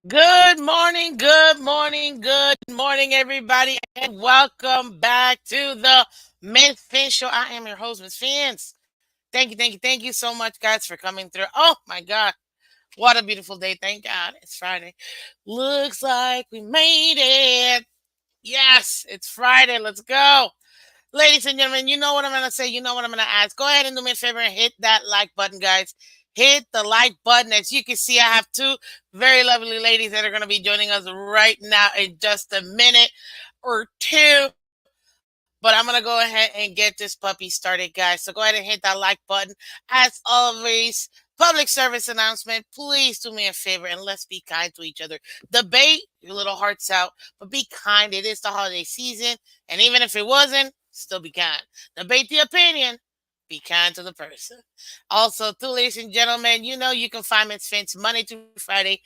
Good morning, everybody, and welcome back to the Miss Fin Show. I am your host, Miss Fins. Thank you so much, guys, for coming through. Oh my God, what a beautiful day! Thank God it's Friday. Looks like we made it. Yes, it's Friday. Let's go. Ladies and gentlemen, you know what I'm going to say. You know what I'm going to ask. Go ahead and do me a favor and hit that like button, guys. Hit the like button. As you can see, I have two very lovely ladies that are going to be joining us right now in just a minute or two. But I'm going to go ahead and get this puppy started, guys. So go ahead and hit that like button. As always, public service announcement. Please do me a favor and let's be kind to each other. Debate your little hearts out, but be kind. It is the holiday season. And even if it wasn't, still be kind. Debate the opinion. Be kind to the person. Also, too, ladies and gentlemen, you know you can find Miss Finch Monday to Friday,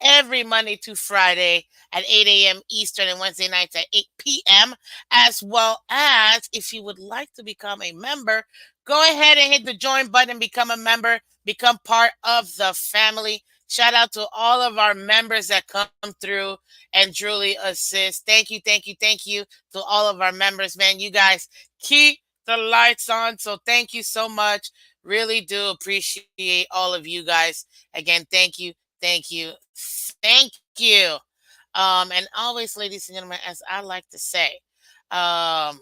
every Monday to Friday at 8 a.m. Eastern and Wednesday nights at 8 p.m. As well as if you would like to become a member, go ahead and hit the join button, become a member, become part of the family. Shout out to all of our members that come through and truly assist. Thank you to all of our members, man. You guys keep the lights on. So thank you so much. Really do appreciate all of you guys. Again, thank you. And always, ladies and gentlemen, as I like to say, um,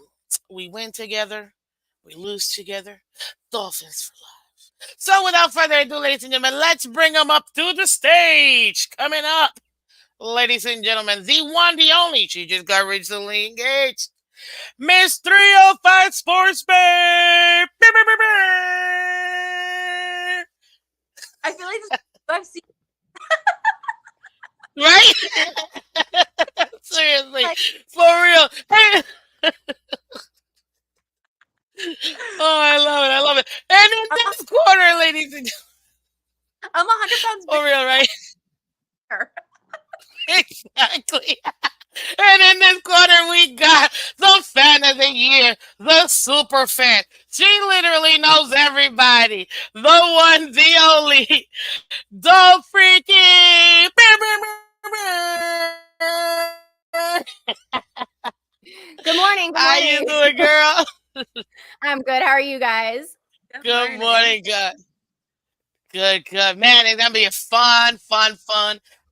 we win together, we lose together. Dolphins for life. So without further ado, ladies and gentlemen, let's bring them up to the stage. Coming up, ladies and gentlemen, the one, the only. She just got recently engaged. Miss 305 Sports Babe. I feel like this I've seen Right? Seriously. like For real. Hey. Oh, I love it. And in I'm this quarter, ladies and I'm 100 pounds for real, right? bigger. Exactly. And in this quarter, we got the fan of the year, the super fan. She literally knows everybody. The one, the only, Dolphreaky. Good morning. Good How you morning. doing, girl? I'm good. How are you guys? Good Good morning. morning, good. Good. Man, it's gonna be a fun.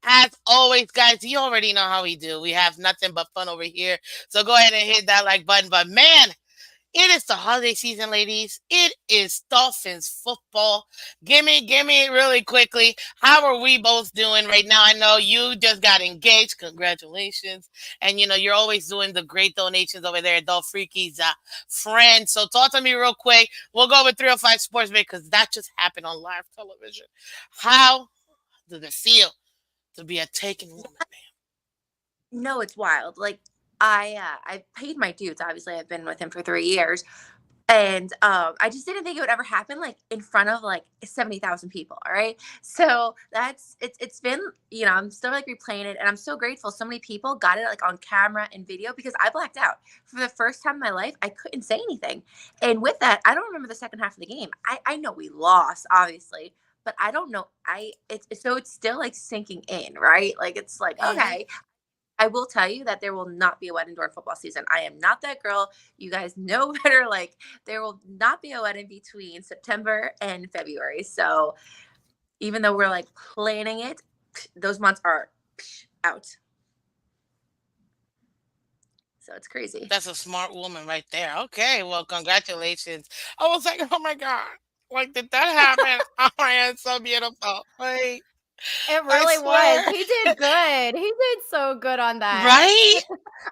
As always, guys, you already know how we do. We have nothing but fun over here. So go ahead and hit that like button. But man, it is the holiday season, ladies. It is Dolphins football. Gimme it really quickly. How are we both doing right now? I know you just got engaged. Congratulations. And you know, you're always doing the great donations over there at Dolphreaky's friend. So talk to me real quick. We'll go with 305 Sports because that just happened on live television. How does it feel to be a taken woman, No, it's wild. Like I paid my dues. Obviously, I've been with him for 3 years, and I just didn't think it would ever happen like in front of like 70,000 people. All right, so it's been I'm still like replaying it, and I'm so grateful. So many people got it like on camera and video because I blacked out for the first time in my life. I couldn't say anything, and with that, I don't remember the second half of the game. I know we lost, obviously. But I don't know. It's still like sinking in, right? Like it's like man? okay, I will tell you that there will not be a wedding during football season. I am not that girl. You guys know better. Like there will not be a wedding between September and February. So even though we're like planning it, those months are out. So it's crazy. That's a smart woman right there. Okay, well, congratulations. I was like, oh my God. Like, did that happen? Oh my God, it's so beautiful. Wait, It I really was. swear. He did good. He did so good on that. Right?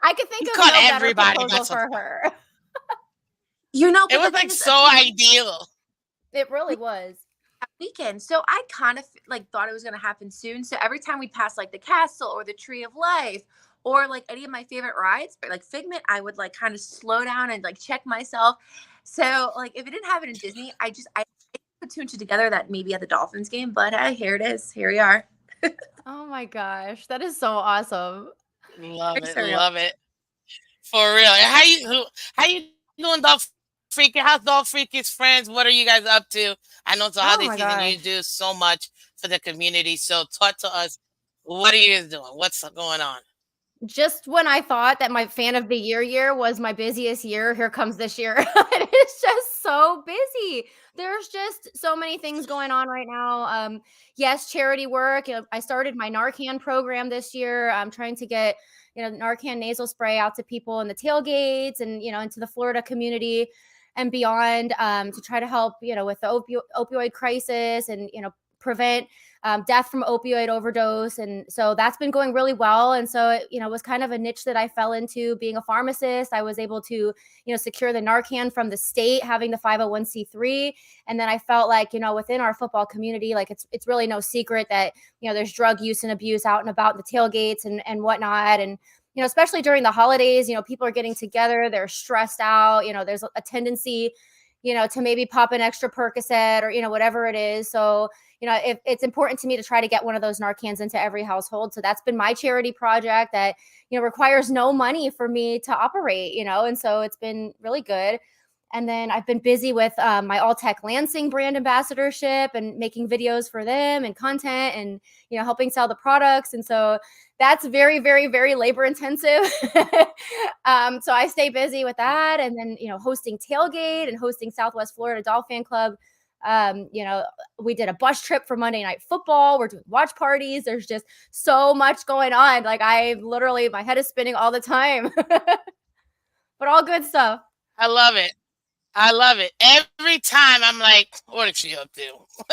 I could He think of caught no better everybody by proposal for surprise. her. It But the was thing like is, so ideal. It really was. weekend. So I kind of like thought it was going to happen soon. So every time we'd pass like the castle or the tree of life or like any of my favorite rides, like Figment, I would like kind of slow down and like check myself. So like if it didn't happen in Disney, I put two and two together that maybe at the Dolphins game, but hey, here it is. Here we are. Oh my gosh. That is so awesome. Very surreal. Love it. For real. And how you doing, Dog Freaky? How's Dog Freaky's friends? What are you guys up to? I know it's the holiday Oh season. my You do gosh. so much for the community. So talk to us. What are you guys doing? What's going on? Just when I thought that my fan of the year was my busiest year, here comes this year. It's just so busy. There's just so many things going on right now. Yes, charity work. I started my Narcan program this year. I'm trying to get, Narcan nasal spray out to people in the tailgates and, into the Florida community and beyond, to try to help, with the opioid crisis and, prevent death from opioid overdose. And so that's been going really well. And so it was kind of a niche that I fell into. Being a pharmacist, I was able to, secure the Narcan from the state, having the 501c3. And then I felt like, within our football community, like it's really no secret that, there's drug use and abuse out and about in the tailgates and whatnot. And especially during the holidays, people are getting together, they're stressed out, there's a tendency, to maybe pop an extra Percocet or, whatever it is. So, it's important to me to try to get one of those Narcans into every household. So that's been my charity project that, requires no money for me to operate, and so it's been really good. And then I've been busy with my All Tech Lansing brand ambassadorship and making videos for them and content and, helping sell the products. And so that's very, very, very labor intensive. So I stay busy with that. And then, hosting Tailgate and hosting Southwest Florida Dolphin Club. We did a bus trip for Monday Night Football. We're doing watch parties. There's just so much going on. Like my head is spinning all the time, but all good stuff. I love it. I love it. Every time I'm like, what is she up to?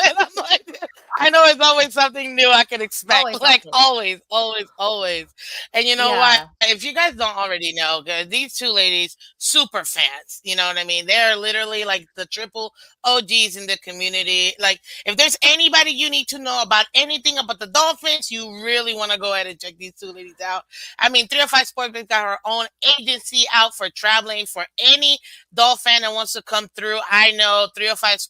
And I'm like, I know it's always something new I can expect. Always Like something. always, always, always. And you know what? Yeah. If you guys don't already know, because these two ladies, super fans. You know what I mean? They're literally like the triple OGs in the community. Like, if there's anybody you need to know about anything about the Dolphins, you really want to go ahead and check these two ladies out. I mean, 305 Sports got her own agency out for traveling for any Dolphin that wants to come through. I know 305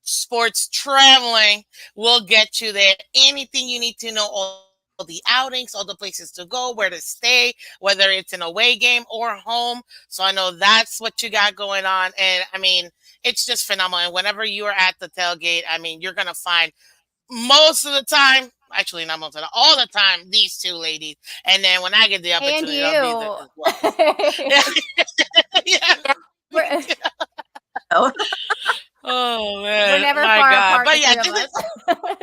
Sports Traveling will get you there. Anything you need to know, all the outings, all the places to go, where to stay, whether it's an away game or home. So I know that's what you got going on. And I mean, it's just phenomenal. And whenever you are at the tailgate, I mean, you're going to find most of the time, actually not most of the all the time, these two ladies. And then when I get the And opportunity, I'll be there you. as well. Yeah. Yeah. we're, So, Oh we're man, never my far God. apart, But the yeah, three of this is us.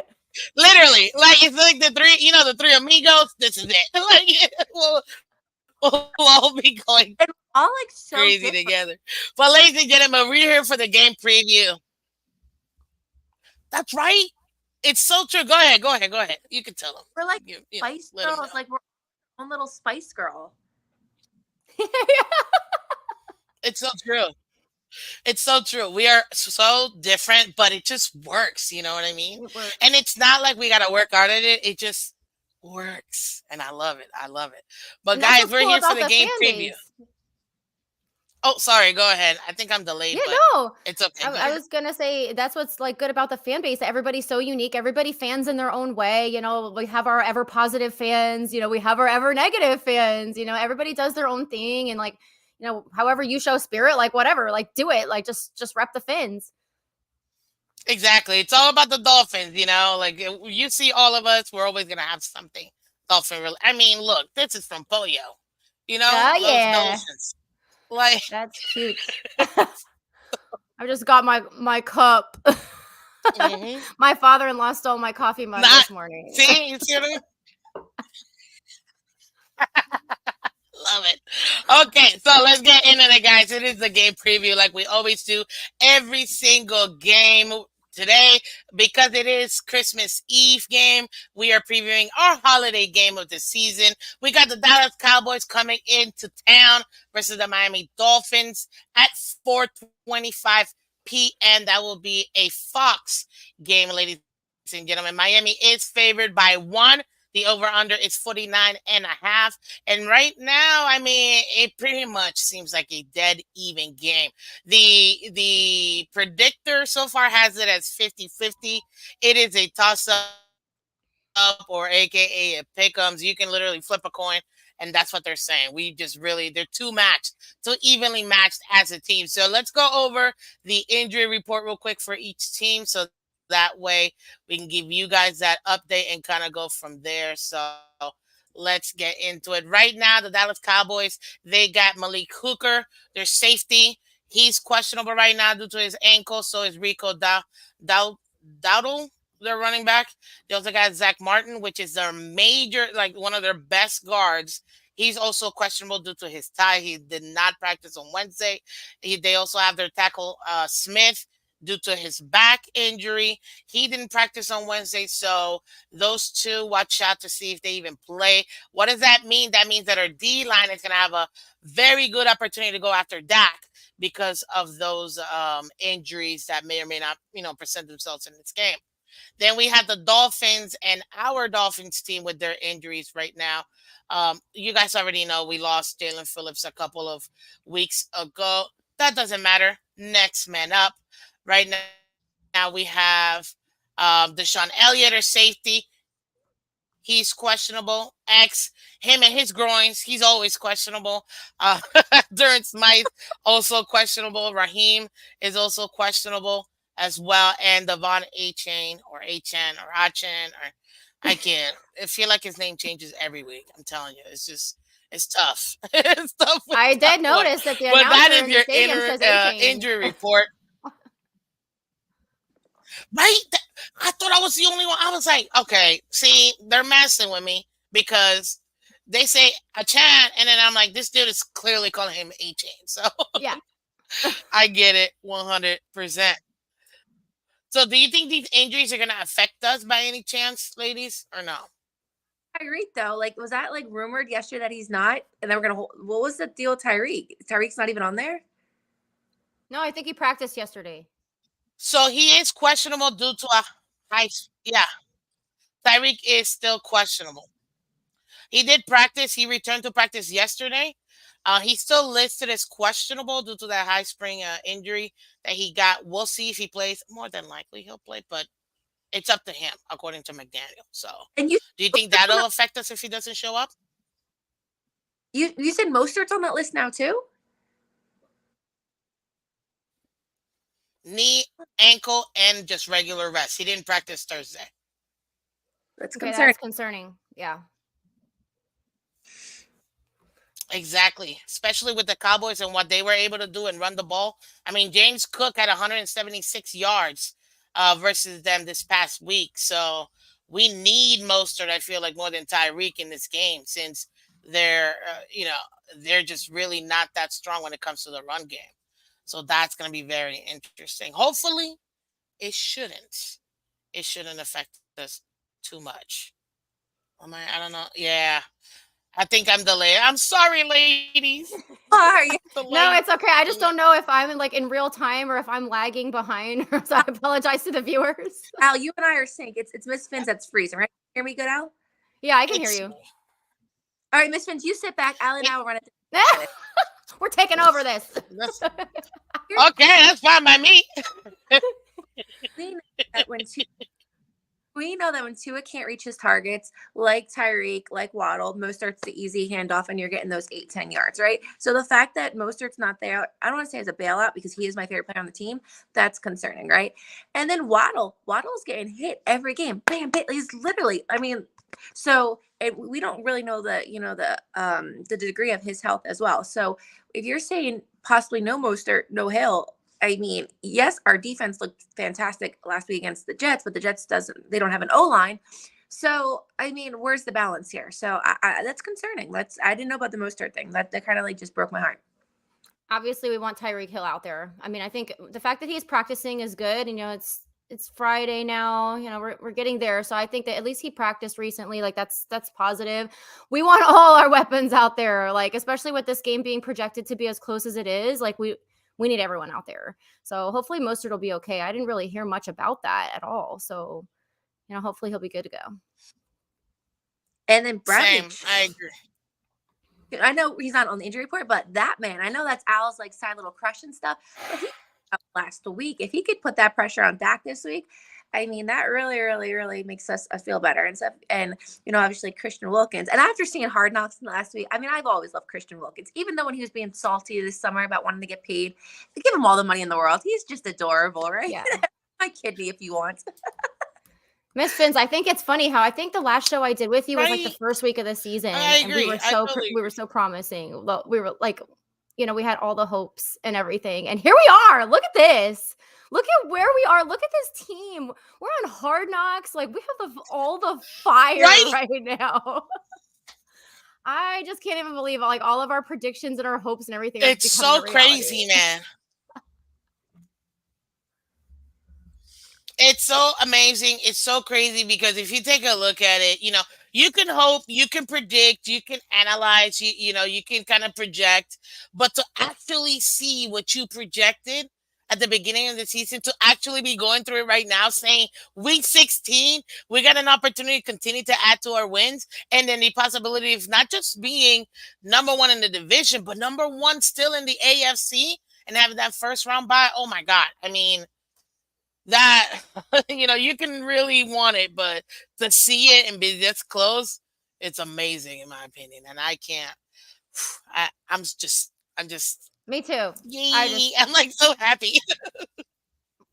literally like it's like the three, the three amigos. This is it. Like we'll all be going and all like crazy so together. different. But ladies and gentlemen, we're here for the game preview. That's right. It's so true. Go ahead. Go ahead. Go ahead. You can tell them. We're like Spice Let them Girls, know. like we're our own little Spice Girl. It's so true. It's so true. We are so different, but it just works. You know what I mean? It works. And it's not like we got to work hard at it. It just works. And I love it. I love it. But And that's guys, what's we're cool here for about the the game fan preview. base. Oh, sorry. Go ahead. I think I'm Yeah, delayed, but no. it's okay. Go I ahead. was gonna say that's what's like good about the fan base. That everybody's so unique. Everybody fans in their own way. We have our ever positive fans. We have our ever negative fans. Everybody does their own thing, and like, however you show spirit, like whatever, like do it. Like just rep the Fins. Exactly. It's all about the Dolphins, Like you see all of us, we're always gonna have something Dolphin. I mean, look, this is from Pollo. Oh Those yeah, Dolphins. Like, that's cute. I just got my cup. hmm My father-in-law stole my coffee mug not this morning. see, you see what I mean? Love it. Okay, so let's get into it, guys. It is the game preview, like we always do every single game. Today, because it is Christmas Eve game, we are previewing our holiday game of the season. We got the Dallas Cowboys coming into town versus the Miami Dolphins at 4:25 p.m. That will be a Fox game, ladies and gentlemen. Miami is favored by 1. The over-under is 49.5. And right now, I mean, it pretty much seems like a dead even game. The predictor so far has it as 50-50. It is a toss-up or AKA a pick'ems. You can literally flip a coin, and that's what they're saying. We just really they're too evenly matched as a team. So let's go over the injury report real quick for each team so that way that way we can give you guys that update and kind of go from there. So let's get into it. Right now, the Dallas Cowboys, they got Malik Hooker, their safety. He's questionable right now due to his ankle. So is Rico Dowdle, their running back. They also got Zach Martin, which is their major, like one of their best guards. He's also questionable due to his tie. He did not practice on Wednesday. They also have their tackle Smith due to his back injury. He didn't practice on Wednesday, so those two, watch out to see if they even play. What does that mean? That means that our D line is going to have a very good opportunity to go after Dak because of those injuries that may or may not, present themselves in this game. Then we have the Dolphins and our Dolphins team with their injuries right now. You guys already know we lost Jalen Phillips a couple of weeks ago. That doesn't matter. Next man up. Right now we have Deshaun Elliott, or safety. He's questionable. Him and his groins, he's always questionable. Durant Smythe, also questionable. Raheem is also questionable as well. And Devon Achen or I can't. I feel like his name changes every week. I'm telling you, it's tough. It's tough. I did notice that the But that announcer is in the your stadium says A-Chain. injury report. Right? I thought I was the only one. I was like, okay, see, they're messing with me because they say a Chan, and then I'm like, this dude is clearly calling him a chain. So Yeah. I get it 100%. So do you think these injuries are going to affect us by any chance, ladies, or no? Tyreek though, like was that like rumored yesterday that he's not, and then we're gonna hold, what was the deal with Tyreek? Tyreek's not even on there. No, I think he practiced yesterday. So he is questionable due to a high. Yeah, Tyreek is still questionable. He did practice. He returned to practice yesterday. He's still listed as questionable due to that high spring injury that he got. We'll see if he plays. More than likely, he'll play, but it's up to him, according to McDaniel. So, And you do you think that'll affect us if he doesn't show up? you said Mostert's on that list now too? Knee, ankle, and just regular rest. He didn't practice Thursday. That's Okay, concerning. that's concerning. Yeah. Exactly, especially with the Cowboys and what they were able to do and run the ball. I mean, James Cook had 176 yards versus them this past week. So we need Mostert, I feel like, more than Tyreek in this game since they're, they're just really not that strong when it comes to the run game. So that's going to be very interesting. Hopefully, it shouldn't. It shouldn't affect us too much. I don't know. Yeah. I think I'm delayed. I'm sorry, ladies. Are you? No, it's okay. I just don't know if I'm like in real time or if I'm lagging behind. So I apologize to the viewers. Al, you and I are sync. It's Miss Phins that's freezing, right? Hear me good, Al? Yeah, I can hear you. All right, Miss Phins, you sit back. Al and I will run it. We're taking over this. Okay, that's fine by me. We know that when Tua can't reach his targets, like Tyreek, like Waddle, Mostert's the easy handoff, and you're getting those 8-10 yards, right? So the fact that Mostert's not there, I don't want to say as a bailout because he is my favorite player on the team. That's concerning, right? And then Waddle's getting hit every game. Bam, bam. He's literally, so we don't really know the degree of his health as well. So if you're saying possibly no Mostert, no Hill, yes, our defense looked fantastic last week against the Jets, but the Jets they don't have an O-line. So, where's the balance here? So that's concerning. I didn't know about the Mostert thing. That kind of like just broke my heart. Obviously, we want Tyreek Hill out there. I think the fact that he's practicing is good. It's Friday now. We're getting there. So I think that at least he practiced recently. Like that's positive. We want all our weapons out there. Like especially with this game being projected to be as close as it is. Like we need everyone out there. So hopefully Mostert will be okay. I didn't really hear much about that at all. So, hopefully he'll be good to go. And then Bradley. Same, I agree. I know he's not on the injury report, but that man, I know that's Al's like side little crush and stuff. But he last week, if he could put that pressure on Dak this week, that really, really, really makes us feel better and stuff. And, obviously Christian Wilkins. And after seeing Hard Knocks last week, I've always loved Christian Wilkins, even though when he was being salty this summer about wanting to get paid, they give him all the money in the world. He's just adorable, right? Yeah. my kidney if you want. Miss Phins, I think it's funny how I think the last show I did with you was like the Right. first week of the season, I and we agree. were I so totally we were agree. so promising. We were like, we had all the hopes and everything, and here we are. Look at this. Look at where we are. Look at this team. We're on Hard Knocks. Like we have all the fire Right? right now. I just can't even believe like all of our predictions and our hopes and everything are just It's becoming a so reality. crazy, man. It's so amazing. It's so crazy because if you take a look at it, you can hope, you can predict, you can analyze, you can kind of project, but to actually see what you projected at the beginning of the season, to actually be going through it right now, saying week 16, we got an opportunity to continue to add to our wins, and then the possibility of not just being number one in the division, but number one still in the AFC and having that first round bye. Oh my God. I mean, that you can really want it, but to see it and be this close, it's amazing in my opinion. And I can't. I'm just Me too. yay! I'm like so happy.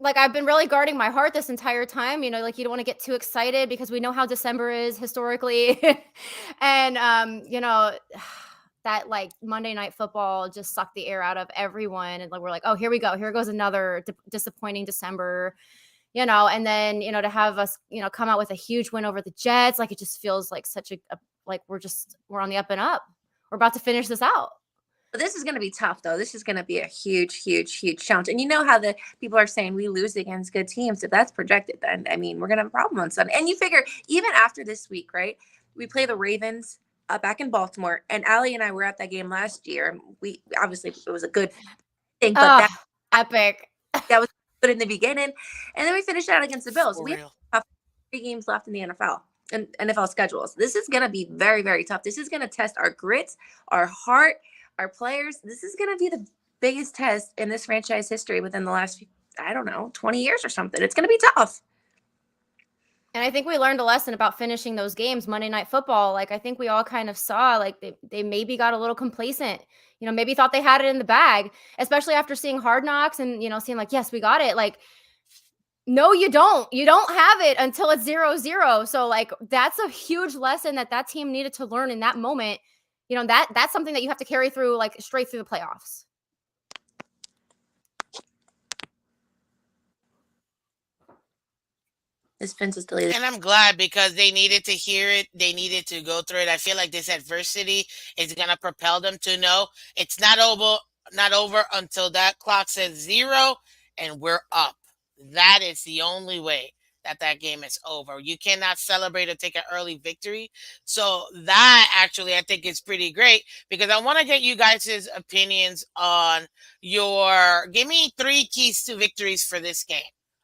Like I've been really guarding my heart this entire time, like you don't want to get too excited because we know how December is historically. And that like Monday Night Football just sucked the air out of everyone, and like we're like, "Oh, here we go. Here goes another disappointing December." And then, to have us, come out with a huge win over the Jets, like it just feels like such like we're on the up and up. We're about to finish this out. But this is going to be tough, though. This is going to be a huge, huge, huge challenge. And you know how the people are saying we lose against good teams. If that's projected, then, I mean, we're going to have a problem on Sunday. And you figure, even after this week, right, we play the Ravens back in Baltimore. And Allie and I were at that game last year. And we obviously, it was a good thing. But epic. That was good in the beginning. And then we finished out against the Bills. For We real. have 3 games left in the NFL. And NFL schedules. This is going to be very, very tough. This is going to test our grit, our heart, our players. This is going to be the biggest test in this franchise history within the last, 20 years or something. It's going to be tough. And I think we learned a lesson about finishing those games, Monday Night Football. Like, I think we all kind of saw, like, they maybe got a little complacent, maybe thought they had it in the bag, especially after seeing Hard Knocks and, seeing like, yes, we got it. Like, no, you don't. You don't have it until it's 0-0. So, like, that's a huge lesson that team needed to learn in that moment. That's something that you have to carry through, like, straight through the playoffs. This Phins is deleted. And I'm glad because they needed to hear it. They needed to go through it. I feel like this adversity is going to propel them to know it's not over until that clock says 0 and we're up. That is the only way that game is over. You cannot celebrate or take an early victory. So that actually I think is pretty great because I want to get you guys' opinions on give me 3 keys to victories for this game.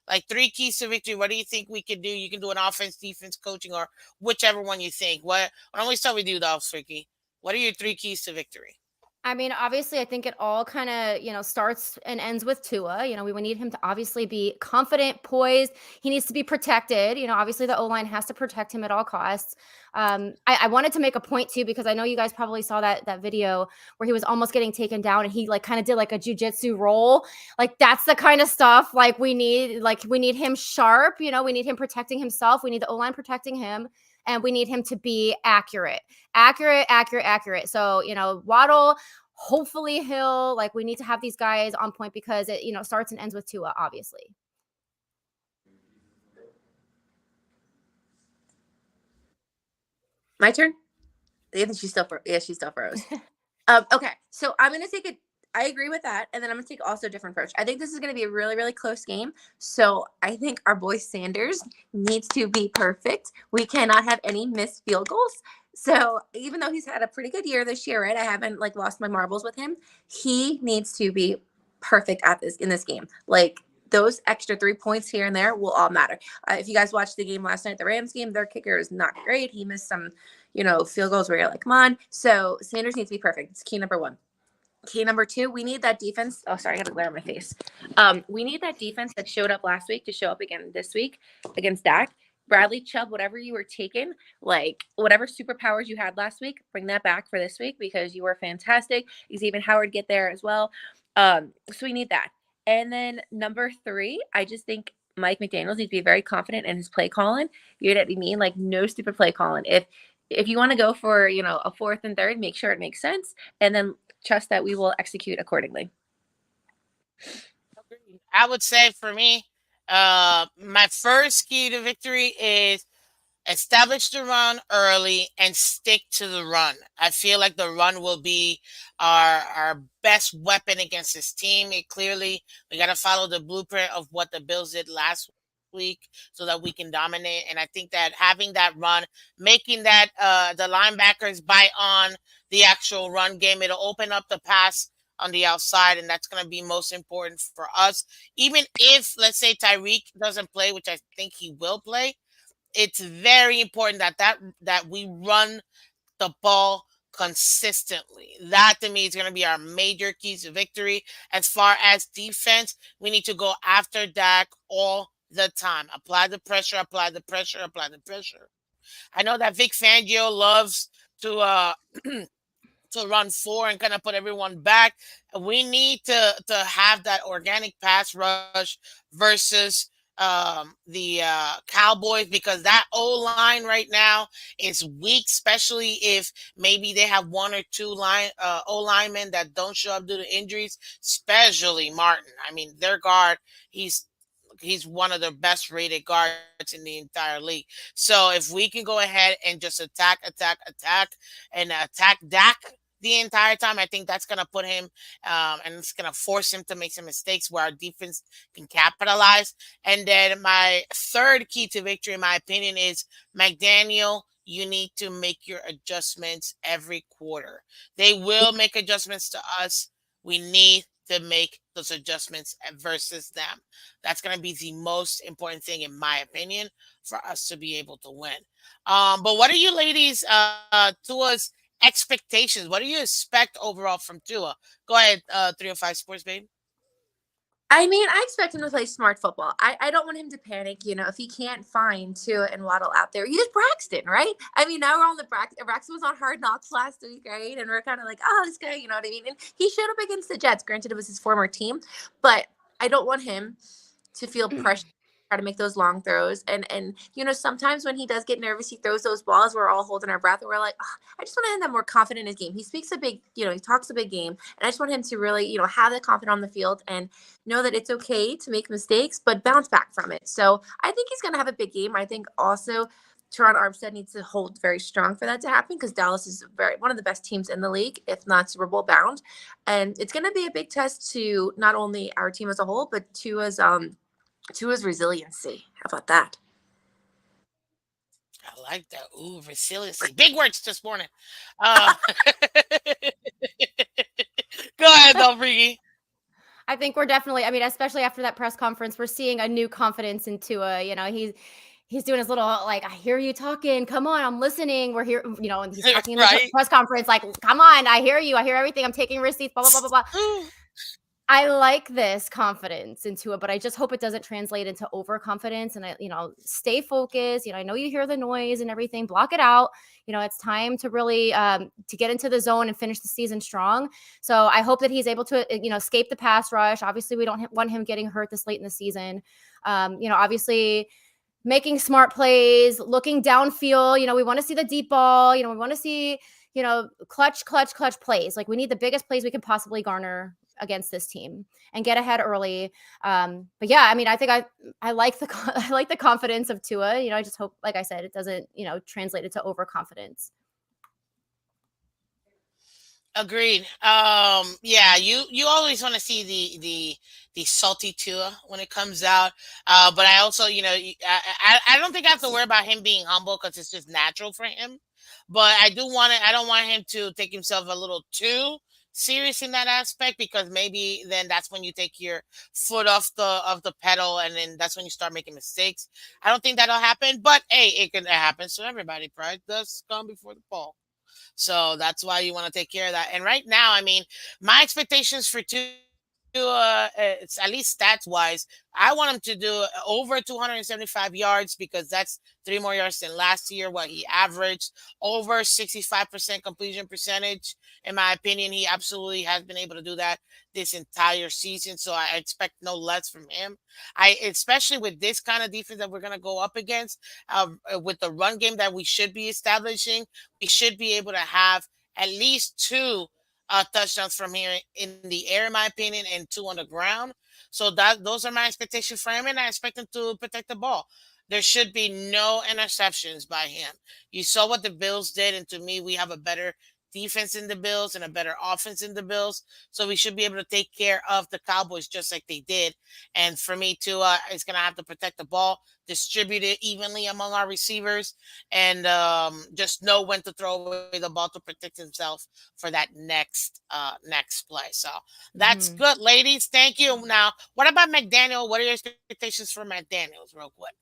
Like 3 keys to victory. What do you think we could do? You can do an offense, defense, coaching, or whichever one you think. Why don't we start with you, Dolphreaky? What are your 3 keys to victory? I mean, obviously, I think it all kind of, starts and ends with Tua. We would need him to obviously be confident, poised. He needs to be protected. Obviously, the O-line has to protect him at all costs. I wanted to make a point, too, because I know you guys probably saw that video where he was almost getting taken down and he, like, kind of did, like, a jujitsu roll. Like, that's the kind of stuff, like, we need him sharp. We need him protecting himself. We need the O-line protecting him. And we need him to be accurate. So, Waddle, hopefully Hill, like we need to have these guys on point because it, starts and ends with Tua, obviously. My turn? I think she's still froze. Okay. So I'm going to take I agree with that. And then I'm going to take also a different approach. I think this is going to be a really, really close game. So I think our boy Sanders needs to be perfect. We cannot have any missed field goals. So even though he's had a pretty good year this year, right? I haven't lost my marbles with him. He needs to be perfect in this game. Like those extra 3 points here and there will all matter. If you guys watched the game last night, the Rams game, their kicker is not great. He missed some, field goals where you're like, come on. So Sanders needs to be perfect. It's key number 1. Key number 2, we need that defense. Oh, sorry, I got a glare on my face. We need that defense that showed up last week to show up again this week against Dak. Bradley Chubb, whatever you were taking, like whatever superpowers you had last week, bring that back for this week because you were fantastic. Xavier Howard get there as well. So we need that. And then number 3, I just think Mike McDaniels needs to be very confident in his play calling. You know what I mean? Like no stupid play calling. If you want to go for, a fourth and third, make sure it makes sense and then trust that we will execute accordingly. I would say for me, my first key to victory is establish the run early and stick to the run. I feel like the run will be our best weapon against this team. It clearly we got to follow the blueprint of what the Bills did last week so that we can dominate. And I think that having that run, making that the linebackers bite on the actual run game, it'll open up the pass on the outside, and that's going to be most important for us. Even if, let's say, Tyreek doesn't play, which I think he will play, it's very important that we run the ball consistently. That to me is going to be our major keys to victory. As far as defense, we need to go after Dak all the time. Apply the pressure, apply the pressure, apply the pressure. I know that Vic Fangio loves to to run four and kind of put everyone back. We need to have that organic pass rush versus the Cowboys, because that O line right now is weak, especially if maybe they have one or two O linemen that don't show up due to injuries, especially Martin. I mean, their guard, he's one of the best rated guards in the entire league. So if we can go ahead and just attack, and attack Dak the entire time, I think that's gonna put him, and it's gonna force him to make some mistakes where our defense can capitalize. And then my third key to victory, in my opinion, is McDaniel. You need to make your adjustments every quarter. They will make adjustments to us. We need to make those adjustments versus them. That's going to be the most important thing, in my opinion, for us to be able to win. But what are you ladies, Tua's expectations? What do you expect overall from Tua? Go ahead, 305 Sports, babe. I mean, I expect him to play smart football. I don't want him to panic. If he can't find Tua and Waddle out there, use Braxton, right? I mean, now we're on the Braxton was on Hard Knocks last week, right? And we're kind of like, oh, this guy, you know what I mean? And he showed up against the Jets. Granted, it was his former team, but I don't want him to feel pressure. Try to make those long throws, and sometimes when he does get nervous, he throws those balls. We're all holding our breath, and we're like, oh, I just want him to have more confidence in his game. He speaks a big, he talks a big game, and I just want him to really, have the confidence on the field and know that it's okay to make mistakes, but bounce back from it. So I think he's going to have a big game. I think also Teron Armstead needs to hold very strong for that to happen, because Dallas is one of the best teams in the league, if not Super Bowl bound, and it's going to be a big test to not only our team as a whole, but to his resiliency. How about that? I like that. Ooh, resiliency. Big words this morning. Uh, Go ahead, though, Freaky. I think we're definitely, I mean, especially after that press conference, we're seeing a new confidence in Tua. He's doing his little, like, I hear you talking. Come on, I'm listening. We're here, and he's talking in the Right? press conference, like, come on, I hear you. I hear everything. I'm taking receipts, blah, blah, blah, blah, blah. I like this confidence into it, but I just hope it doesn't translate into overconfidence. And stay focused. I know you hear the noise and everything. Block it out. It's time to really to get into the zone and finish the season strong. So I hope that he's able to escape the pass rush. Obviously, we don't want him getting hurt this late in the season. Obviously, making smart plays, looking downfield. We want to see the deep ball. We want to see clutch plays. Like, we need the biggest plays we can possibly garner against this team and get ahead early. But yeah, I mean, I think I like the I like the confidence of Tua. I just hope, like I said, it doesn't translate into overconfidence. Agreed. Yeah, you always want to see the salty Tua when it comes out. But I also, I don't think I have to worry about him being humble, because it's just natural for him. But I don't want him to take himself a little too serious in that aspect, because maybe then that's when you take your foot off the pedal, and then that's when you start making mistakes. I don't think that'll happen, but hey, it can happen to everybody. Pride does come before the fall. So that's why you want to take care of that. And right now, I mean, my expectations for Tua it's at least stats wise, I want him to do over 275 yards because that's 3 more yards than last year. What he averaged over 65% completion percentage. In my opinion, he absolutely has been able to do that this entire season. So I expect no less from him. Especially with this kind of defense that we're going to go up against, with the run game that we should be establishing, we should be able to have at least two touchdowns from here in the air, in my opinion, and two on the ground. So those are my expectations for him, and I expect him to protect the ball. There should be no interceptions by him. You saw what the Bills did, and to me, we have a better defense in the Bills and a better offense in the Bills. So we should be able to take care of the Cowboys just like they did. And for me, too, it's going to have to protect the ball, distribute it evenly among our receivers, and just know when to throw away the ball to protect himself for that next play. So that's good, ladies. Thank you. Now, what about McDaniel? What are your expectations for McDaniels, real quick?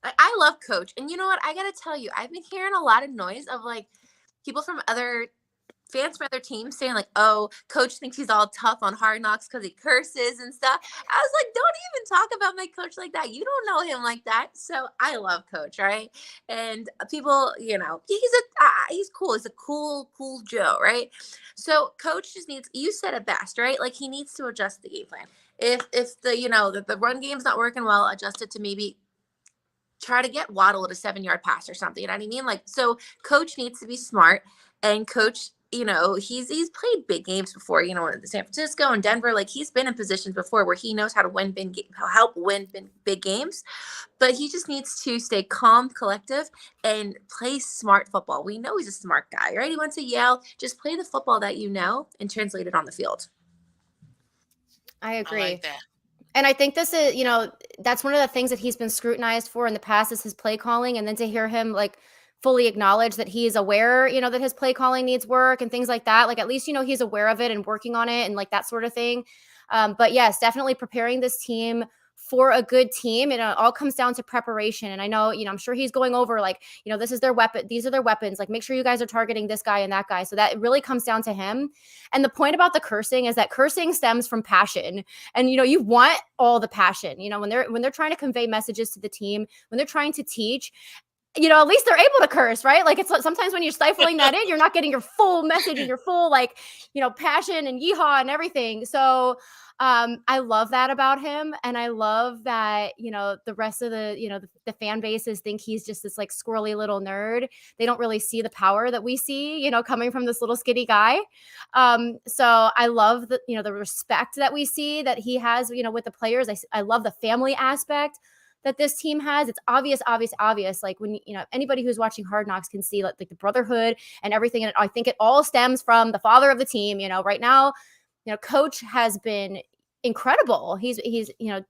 I love Coach. And you know what? I got to tell you, I've been hearing a lot of noise of like people from other fans from other teams saying like, oh, Coach thinks he's all tough on Hard Knocks because he curses and stuff. I was like, don't even talk about my coach like that. You don't know him like that. So I love Coach, right? And people, he's cool. He's a cool Joe, right? So Coach just needs, you said it best, right? Like he needs to adjust the game plan. If the run game's not working well, adjust it to maybe try to get Waddle at a 7-yard pass or something. You know what I mean? Like, so Coach needs to be smart, and Coach, he's played big games before, in San Francisco and Denver. Like he's been in positions before where he knows how to help win big games, but he just needs to stay calm, collective, and play smart football. We know he's a smart guy, right? He went to Yale. Just play the football that you know and translate it on the field. I agree. I like that. And I think this is, that's one of the things that he's been scrutinized for in the past is his play calling. And then to hear him like fully acknowledge that he is aware, that his play calling needs work and things like that. Like at least, he's aware of it and working on it and like that sort of thing. But yes, definitely preparing this team for a good team. It all comes down to preparation. And I know, I'm sure he's going over like, this is their weapon. These are their weapons. Like make sure you guys are targeting this guy and that guy. So that really comes down to him. And the point about the cursing is that cursing stems from passion. And, you want all the passion, when they're trying to convey messages to the team, when they're trying to teach, at least they're able to curse, right? Like it's sometimes when you're stifling that in, you're not getting your full message and your full like, passion and yeehaw and everything. So I love that about him. And I love that, the rest of the fan bases think he's just this like squirrely little nerd. They don't really see the power that we see, coming from this little skinny guy. So I love the respect that we see that he has, with the players. I love the family aspect that this team has. It's obvious. Like when, anybody who's watching Hard Knocks can see like the brotherhood and everything. And I think it all stems from the father of the team. Right now, Coach has been incredible. He's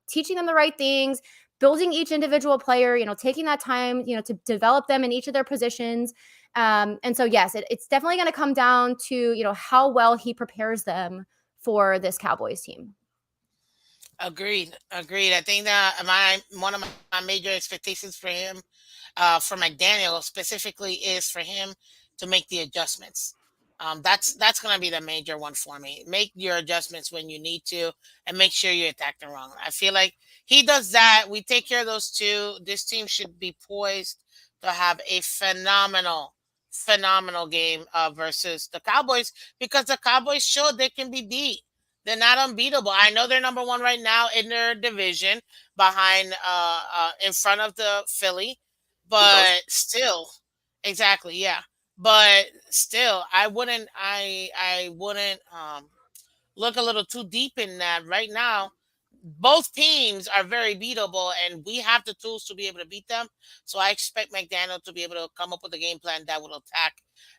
teaching them the right things, building each individual player, taking that time, to develop them in each of their positions. And so, yes, it's definitely going to come down to, how well he prepares them for this Cowboys team. Agreed. I think that one of my major expectations for him, for McDaniel specifically, is for him to make the adjustments. That's going to be the major one for me. Make your adjustments when you need to, and make sure you attack them wrong. I feel like he does that. We take care of those two. This team should be poised to have a phenomenal game versus the Cowboys, because the Cowboys showed they can be beat. They're not unbeatable. I know they're number one right now in their division, behind in front of the Philly, but still, exactly, yeah. But still, I wouldn't look a little too deep in that right now. Both teams are very beatable, and we have the tools to be able to beat them. So I expect McDaniel to be able to come up with a game plan that will attack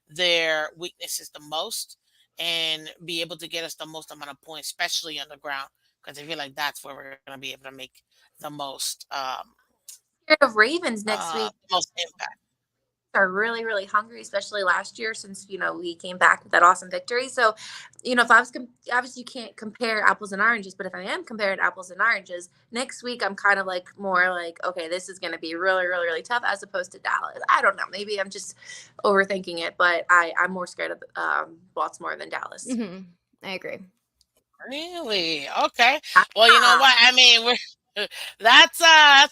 their weaknesses the most and be able to get us the most amount of points, especially on the ground, because I feel like that's where we're going to be able to make the most Of Ravens next week most impact. are really, really hungry, especially last year since, we came back with that awesome victory. So, if I was, obviously you can't compare apples and oranges, but if I am comparing apples and oranges, next week I'm kind of like more like, okay, this is going to be really, really, really tough as opposed to Dallas. I don't know. Maybe I'm just overthinking it, but I'm more scared of Baltimore than Dallas. Mm-hmm. I agree. Really? Okay. Well, you know Ah, what? I mean, we're that's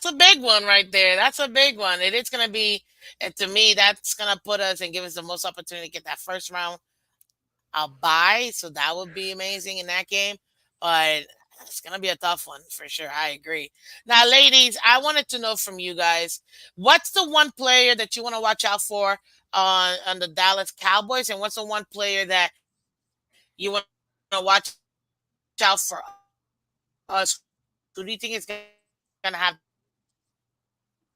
a big one right there. That's a big one. It is gonna be, and to me, that's gonna put us and give us the most opportunity to get that first round a bye. So that would be amazing in that game. But it's gonna be a tough one for sure. I agree. Now, ladies, I wanted to know from you guys, what's the one player that you want to watch out for on the Dallas Cowboys, and what's the one player that you want to watch out for us? Who do you think is gonna have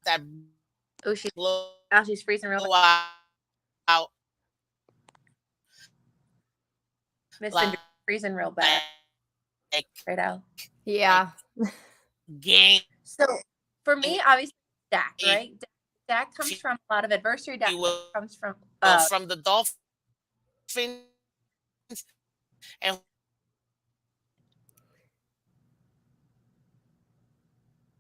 that blowout oh, she's freezing real bad. like Miss Cinder freezing real bad right now. Yeah. game, So for me, obviously, Dak, if right? Dak comes from a lot of adversity. you Dak will, comes from from the Dolphins, and who do you think is gonna have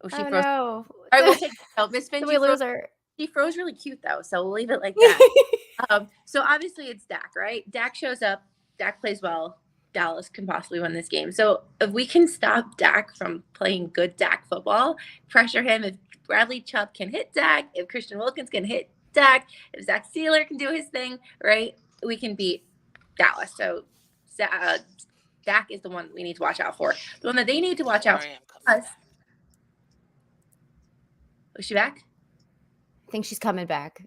oh, she Oh froze. no. All right, we'll take Miss Did Finch. we lose her? She froze really cute though, so we'll leave it like that. So obviously it's Dak, right? Dak shows up, Dak plays well. Dallas can possibly win this game. So if we can stop Dak from playing good Dak football, pressure him. If Bradley Chubb can hit Dak, if Christian Wilkins can hit Dak, if Zach Sealer can do his thing, right? We can beat Dallas. So Dak is the one we need to watch out for. The one that they need to watch out for us. Was she back? I think she's coming back.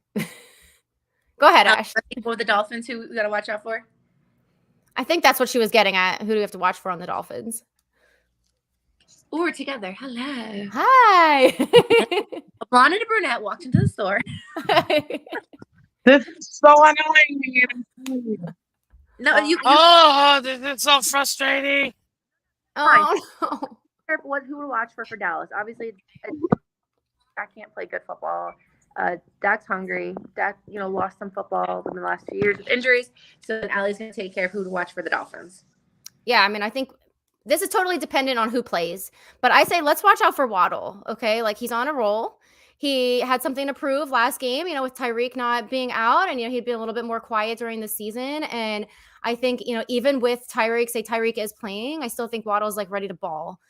Go ahead, Ash. For the Dolphins, who we got to watch out for? I think that's what she was getting at. Who do we have to watch for on the Dolphins? Oh, we're together. Hello. Hi. A blonde and a brunette walked into the store. This is so annoying. No, you Oh, this is so frustrating. Oh no. who to watch for Dallas. Obviously, Dak can't play good football. Dak's hungry. Dak, lost some football in the last few years with injuries. So Allie's going to take care of who to watch for the Dolphins. Yeah, I mean, I think this is totally dependent on who plays, but I say let's watch out for Waddle. Okay, like he's on a roll. He had something to prove last game, with Tyreek not being out, and he'd been a little bit more quiet during the season. And I think even with Tyreek is playing, I still think Waddle's like ready to ball.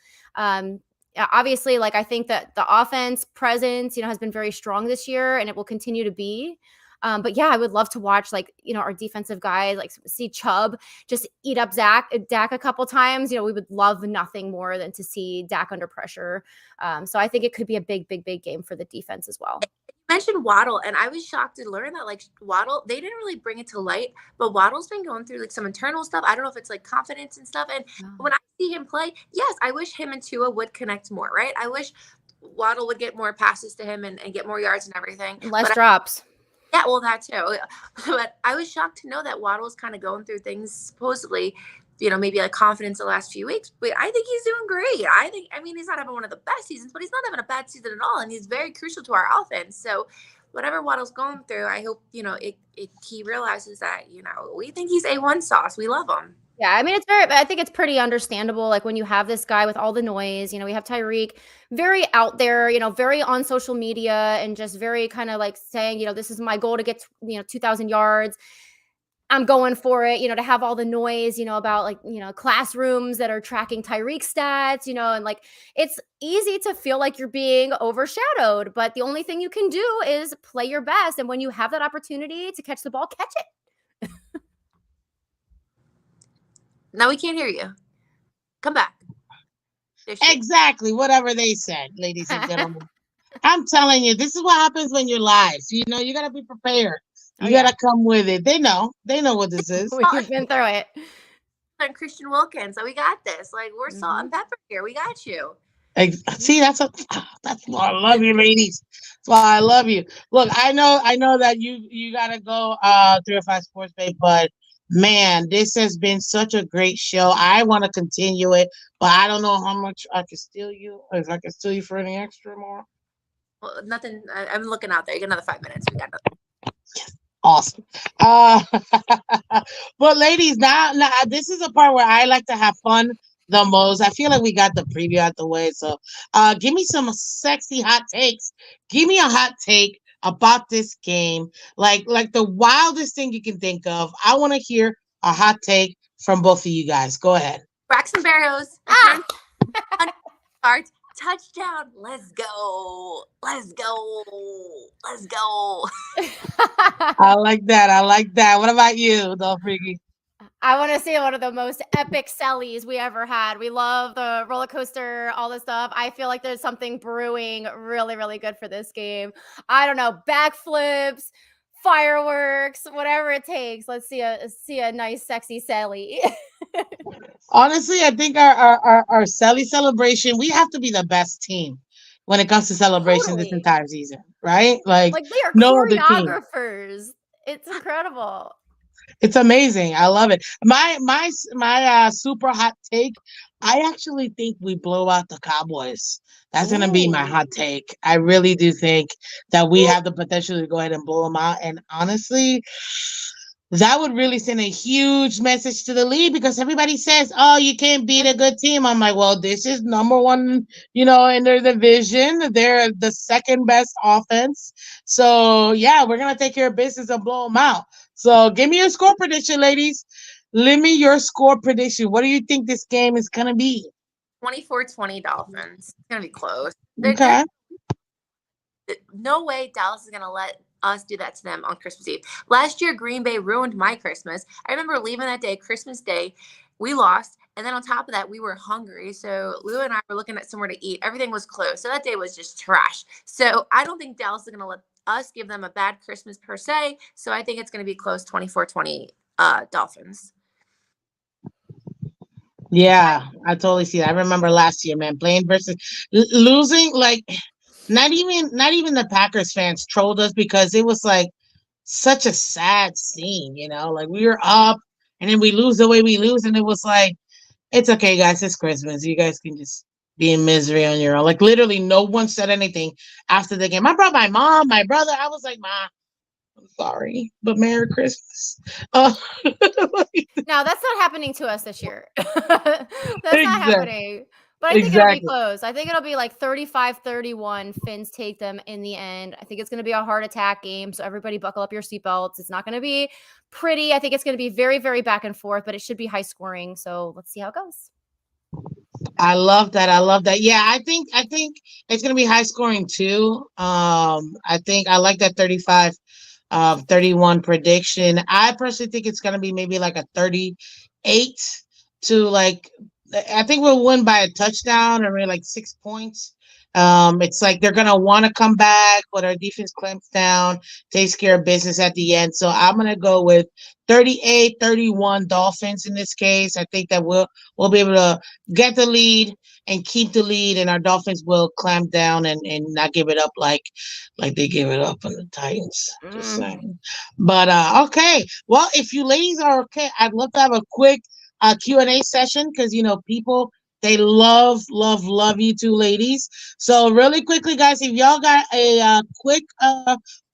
Obviously, like I think that the offense presence, has been very strong this year, and it will continue to be. But yeah, I would love to watch our defensive guys, like see Chubb just eat up Dak a couple times. We would love nothing more than to see Dak under pressure. So I think it could be a big, big, big game for the defense as well. You mentioned Waddle, and I was shocked to learn that Waddle, they didn't really bring it to light, but Waddle's been going through some internal stuff. I don't know if it's confidence and stuff. And when I see him play, yes, I wish him and Tua would connect more, right? I wish Waddle would get more passes to him and get more yards and everything. Less drops. Yeah, well, that too. But I was shocked to know that Waddle's kind of going through things, supposedly, maybe confidence the last few weeks. But I think he's doing great. He's not having one of the best seasons, but he's not having a bad season at all. And he's very crucial to our offense. So whatever Waddle's going through, I hope, he realizes that, we think he's A1 sauce. We love him. Yeah, I mean, I think it's pretty understandable. Like when you have this guy with all the noise, we have Tyreek very out there, very on social media and just very kind of saying, this is my goal to get, 2,000 yards. I'm going for it, to have all the noise, about classrooms that are tracking Tyreek stats, and it's easy to feel like you're being overshadowed, but the only thing you can do is play your best. And when you have that opportunity to catch the ball, catch it. Now we can't hear you. Come back. Exactly. Whatever they said, ladies and gentlemen. I'm telling you, this is what happens when you're live. You got to be prepared. You got to come with it. They know what this is. We've been through it. And Christian Wilkins, so we got this. We're salt and pepper here. We got you. See, that's why I love you, ladies. That's why I love you. Look, I know that you got to go 305 Sports Bay, but man, this has been such a great show. I want to continue it, but I don't know how much I can steal you. If I can steal you for any extra more. Well, nothing. I'm looking out there. You got another 5 minutes. We got nothing. Awesome. But ladies, now this is a part where I like to have fun the most. I feel like we got the preview out the way. So give me some sexy hot takes. Give me a hot take about this game. Like the wildest thing you can think of. I want to hear a hot take from both of you guys. Go ahead. Braxton Barrows. Ah! Starts touchdown. Let's go. Let's go. Let's go. I like that. I like that. What about you, Dolphreaky? I want to see one of the most epic sellies we ever had. We love the roller coaster, all this stuff. I feel like there's something brewing really, really good for this game. I don't know, backflips, fireworks, whatever it takes. Let's see a nice, sexy selly. Honestly, I think our Sally celebration, we have to be the best team when it comes to celebration this Totally. entire season, right? Like Like they are no other team. choreographers. It's incredible. It's amazing. I love it. My super hot take. I actually think we blow out the Cowboys. That's gonna be my Ooh. hot take. I really do think that we have the potential to go ahead and blow them out. And honestly, that would really send a huge message to the league because everybody says, "Oh, you can't beat a good team." I'm like, "Well, this is number one, in their division. They're the second best offense. So yeah, we're gonna take care of business and blow them out." So give me your score prediction, ladies. Give me your score prediction. What do you think this game is gonna be? 24-20 Dolphins. It's going to be close. Okay. No way Dallas is going to let us do that to them on Christmas Eve. Last year, Green Bay ruined my Christmas. I remember leaving that day, Christmas Day. We lost. And then on top of that, we were hungry. So Lou and I were looking at somewhere to eat. Everything was closed. So that day was just trash. So I don't think Dallas is going to let us give them a bad Christmas per se. So I think it's going to be close 24-20 Dolphins. Yeah, I totally see that. I remember last year, man, playing versus losing. Like, not even the Packers fans trolled us because it was like such a sad scene. Like we were up and then we lose the way we lose, and it was like, it's okay, guys. It's Christmas. You guys can just be in misery on your own. Like literally, no one said anything after the game. I brought my mom, my brother. I was like, "Ma, I'm sorry, but Merry Christmas." Uh, No, that's not happening to us this year. That's not exactly. happening. But I think it'll be close. I think it'll be like 35-31. Phins take them in the end. I think it's going to be a heart attack game. So everybody buckle up your seatbelts. It's not going to be pretty. I think it's going to be very, very back and forth, but it should be high scoring. So let's see how it goes. I love that. I love that. Yeah, I think it's gonna be high scoring too. I think I like that 35-31 prediction. I personally think it's gonna be maybe like a 38 to like I think we'll win by a touchdown or maybe like 6 points. It's like they're gonna want to come back, but our defense clamps down, takes care of business at the end. So I'm gonna go with 38-31 Dolphins in this case. I think that we'll be able to get the lead and keep the lead, and our Dolphins will clamp down and not give it up like they gave it up on the Titans. Just saying. But okay. Well, if you ladies are okay, I'd love to have a quick Q&A session because people they love you two ladies. So really quickly, guys, if y'all got a quick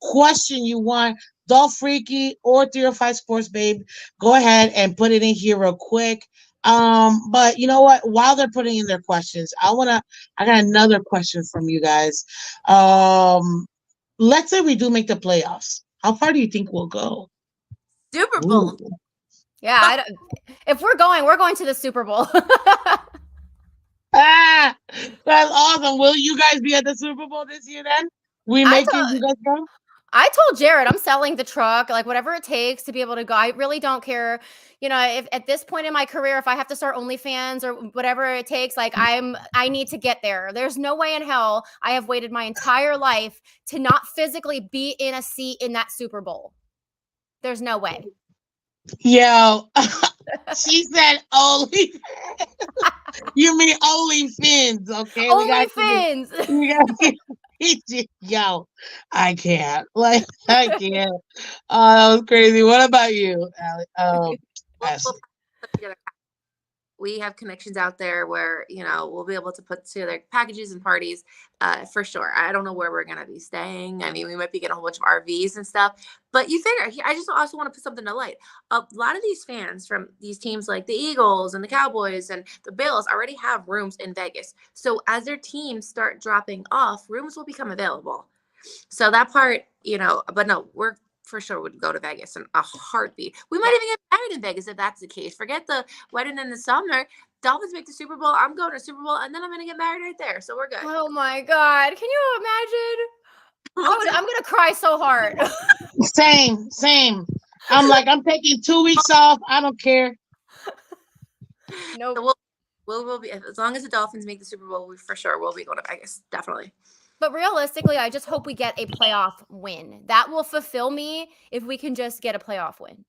question you want Dolphreaky or 305 Sports Babe, go ahead and put it in here real quick. But you know what? While they're putting in their questions, I got another question from you guys. Let's say we do make the playoffs. How far do you think we'll go? Super Bowl. Ooh. Yeah, if we're going to the Super Bowl. Ah, that's awesome. Will you guys be at the Super Bowl this year then? We make it, you guys go? I told Jared I'm selling the truck, like whatever it takes to be able to go. I really don't care. If at this point in my career, if I have to start OnlyFans or whatever it takes, like I need to get there. There's no way in hell I have waited my entire life to not physically be in a seat in that Super Bowl. There's no way. Yo, she said only. You mean only Phins, okay? Only Phins. We got yo, I can't. Like, I can't. Oh, that was crazy. What about you, Allie? We have connections out there where, we'll be able to put together packages and parties for sure. I don't know where we're going to be staying. I mean, we might be getting a whole bunch of RVs and stuff, but you figure, I just also want to put something to light. A lot of these fans from these teams like the Eagles and the Cowboys and the Bills already have rooms in Vegas. So as their teams start dropping off, rooms will become available. So that part, but no, we're for sure would go to Vegas in a heartbeat. We might even get married in Vegas if that's the case. Forget the wedding in the summer. Dolphins make the Super Bowl. I'm going to Super Bowl, and then I'm going to get married right there. So we're good. Oh my God. Can you imagine? I'm going to cry so hard. Same. I'm like, I'm taking 2 weeks off. I don't care. Nope. So we'll be, as long as the Dolphins make the Super Bowl, we for sure will be going to Vegas. Definitely. But realistically, I just hope we get a playoff win. That will fulfill me if we can just get a playoff win.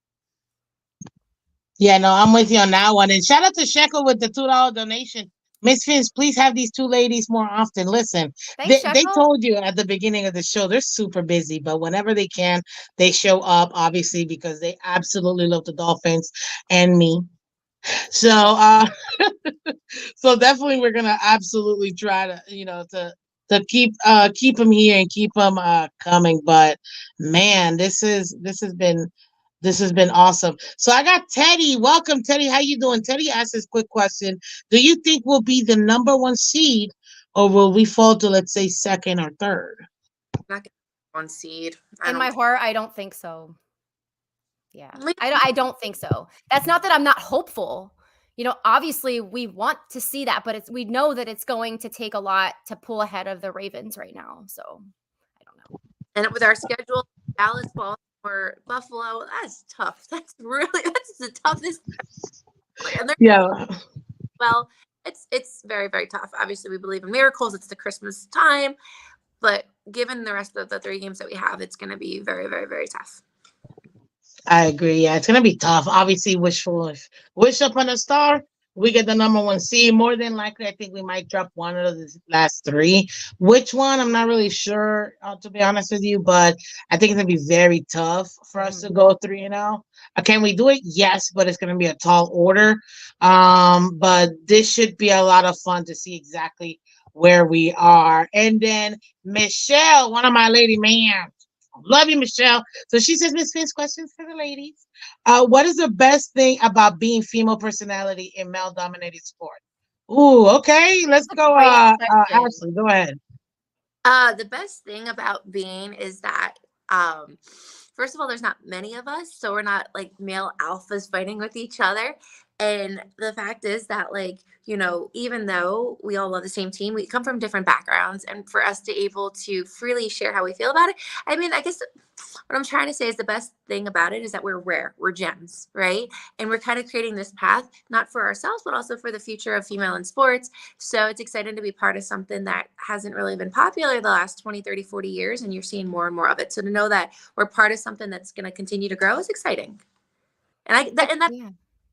Yeah, no, I'm with you on that one. And shout out to Shekel with the $2 donation. Miss Phins, please have these two ladies more often. Listen, Thanks, they Shekel. told you at the beginning of the show they're super busy, but whenever they can, they show up, obviously, because they absolutely love the Dolphins and me. So so definitely we're gonna absolutely try to, to keep them here and keep them coming. But man, this has been awesome. So I got Teddy. Welcome, Teddy. How you doing? Teddy asked this quick question. Do you think we'll be the number one seed, or will we fall to, let's say, second or third? Not getting one seed. In my heart, I don't think so. Yeah, I don't think so. That's not that I'm not hopeful. Obviously we want to see that, but we know that it's going to take a lot to pull ahead of the Ravens right now. So I don't know. And with our schedule, Dallas, Baltimore, Buffalo, that's tough. That's the toughest. And well, it's very, very tough. Obviously, we believe in miracles. It's the Christmas time, but given the rest of the 3 games that we have, it's going to be very, very, very tough. I agree. Yeah, it's gonna be tough. Obviously, wish upon a star. We get the number one seed. More than likely, I think we might drop one of the last 3. Which one? I'm not really sure, to be honest with you. But I think it's gonna be very tough for us to go 3-0. Can we do it? Yes, but it's gonna be a tall order. But this should be a lot of fun to see exactly where we are. And then Michelle, one of my lady man. Love you, Michelle. So she says, Miss Phins, questions for the ladies. What is the best thing about being female personality in male-dominated sport? Ooh, okay. Let's go. Ashley, go ahead. The best thing about being is that, first of all, there's not many of us, so we're not like male alphas fighting with each other. And the fact is that, like, even though we all love the same team, we come from different backgrounds. And for us to able to freely share how we feel about it, I mean, I guess what I'm trying to say is the best thing about it is that we're rare, we're gems, right? And we're kind of creating this path, not for ourselves, but also for the future of female in sports. So it's exciting to be part of something that hasn't really been popular the last 20, 30, 40 years. And you're seeing more and more of it. So to know that we're part of something that's going to continue to grow is exciting. And that's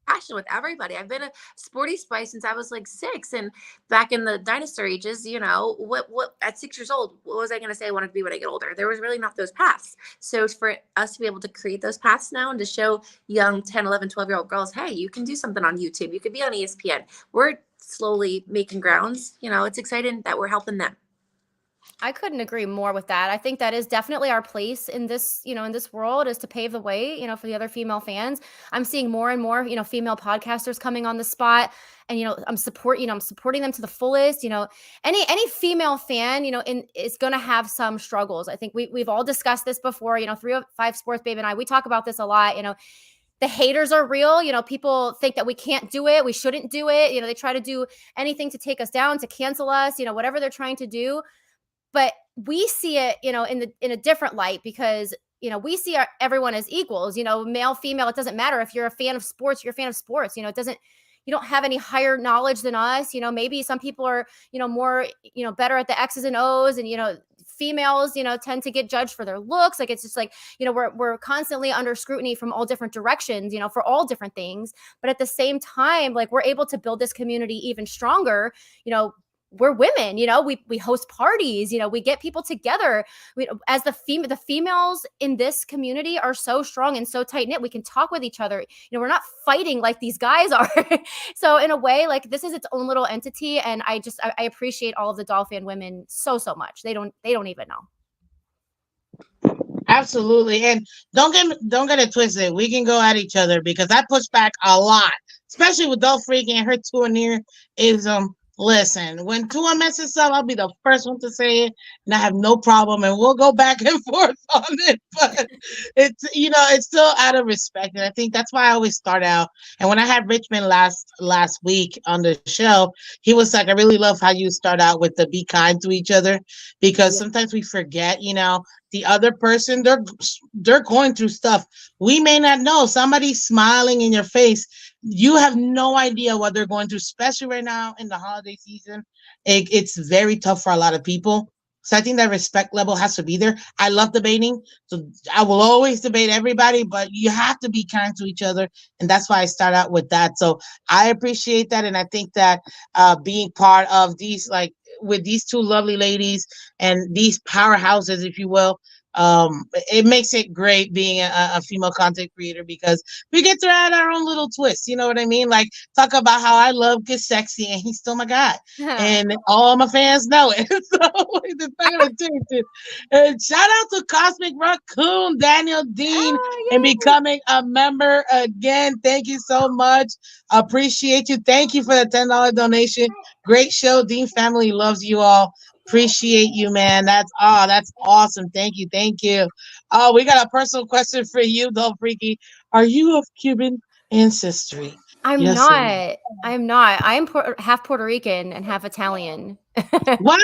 passion with everybody. I've been a sporty spice since I was like 6, and back in the dinosaur ages, what at 6 years old, what was I going to say I wanted to be when I get older? There was really not those paths. So for us to be able to create those paths now and to show young 10, 11, 12-year-old girls, hey, you can do something on YouTube. You could be on ESPN. We're slowly making grounds. It's exciting that we're helping them. I couldn't agree more with that. I think that is definitely our place in this, in this world, is to pave the way, for the other female fans. I'm seeing more and more, female podcasters coming on the spot, and, I'm supporting them to the fullest. Any female fan, is going to have some struggles. I think we've all discussed this before, 305 Sports Babe and I, we talk about this a lot. The haters are real. People think that we can't do it. We shouldn't do it. They try to do anything to take us down, to cancel us, whatever they're trying to do. But we see it, in a different light, because, we see everyone as equals, male, female. It doesn't matter if you're a fan of sports, you're a fan of sports. You don't have any higher knowledge than us. Maybe some people are, more, better at the X's and O's, and, females, tend to get judged for their looks. Like, it's just like, we're constantly under scrutiny from all different directions, for all different things. But at the same time, like, we're able to build this community even stronger. We're women, we host parties, we get people together. As the females in this community are so strong and so tight knit, we can talk with each other. We're not fighting like these guys are. So in a way, like, this is its own little entity. And I appreciate all of the Dolphin women so much. They don't even know. Absolutely. And don't get it twisted. We can go at each other, because I push back a lot, especially with Dolphreaky and her tourism. Listen, when Tua messes up, I'll be the first one to say it, and I have no problem, and we'll go back and forth on it. But it's still out of respect, and I think that's why I always start out. And when I had Richmond last week on the show, he was like, "I really love how you start out with the be kind to each other, because Yeah. sometimes we forget, the other person they're going through stuff we may not know. Somebody smiling in your face, you have no idea what they're going through, especially right now in the holiday season. It's very tough for a lot of people. So I think that respect level has to be there. I love debating, so I will always debate everybody, but you have to be kind to each other, and that's why I start out with that. So I appreciate that, and I think that being part of these, like with these two lovely ladies and these powerhouses, if you will, it makes it great being a female content creator, because we get to add our own little twist. You know what I mean? Like, talk about how I love Get Sexy and he's still my guy. And all my fans know it. So it's not gonna change it. And shout out to Cosmic Raccoon, Daniel Dean, Oh, and yay. becoming a member again. Thank you so much. Appreciate you. Thank you for the $10 donation. Great show. Dean family loves you all. Appreciate you, man. That's awesome. Thank you, thank you. Oh, we got a personal question for you, Dolphreaky. Are you of Cuban ancestry? I'm Yes or no? not. I'm not. I'm half Puerto Rican and half Italian. What?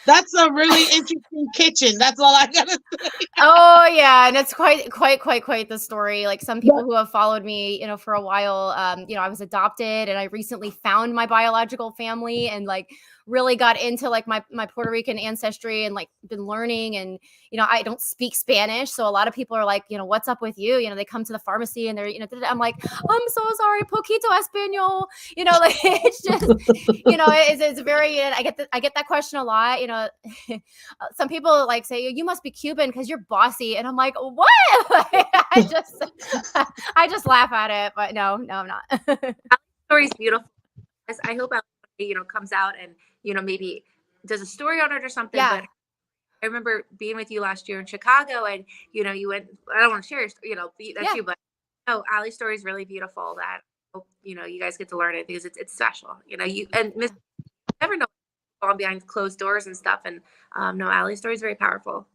That's a really interesting kitchen. That's all I gotta say. Oh yeah, and it's quite the story. Like some people who have followed me, for a while, I was adopted and I recently found my biological family and like really got into like my Puerto Rican ancestry and like been learning. And I don't speak Spanish, so a lot of people are like, what's up with you? They come to the pharmacy and they're, I'm like, I'm so sorry, poquito español. Like it's just, it's very. I get that question a lot. Some people like say you must be Cuban because you're bossy, and I'm like, what? I just laugh at it, but no, I'm not. Story's beautiful. I hope comes out and maybe does a story on it or something. Yeah. But I remember being with you last year in Chicago, and you went. I don't want to share. That's Yeah. you, but Allie's story is really beautiful. That you guys get to learn it because it's special. You and Miss never know on behind closed doors and stuff. And no, Allie's story is very powerful.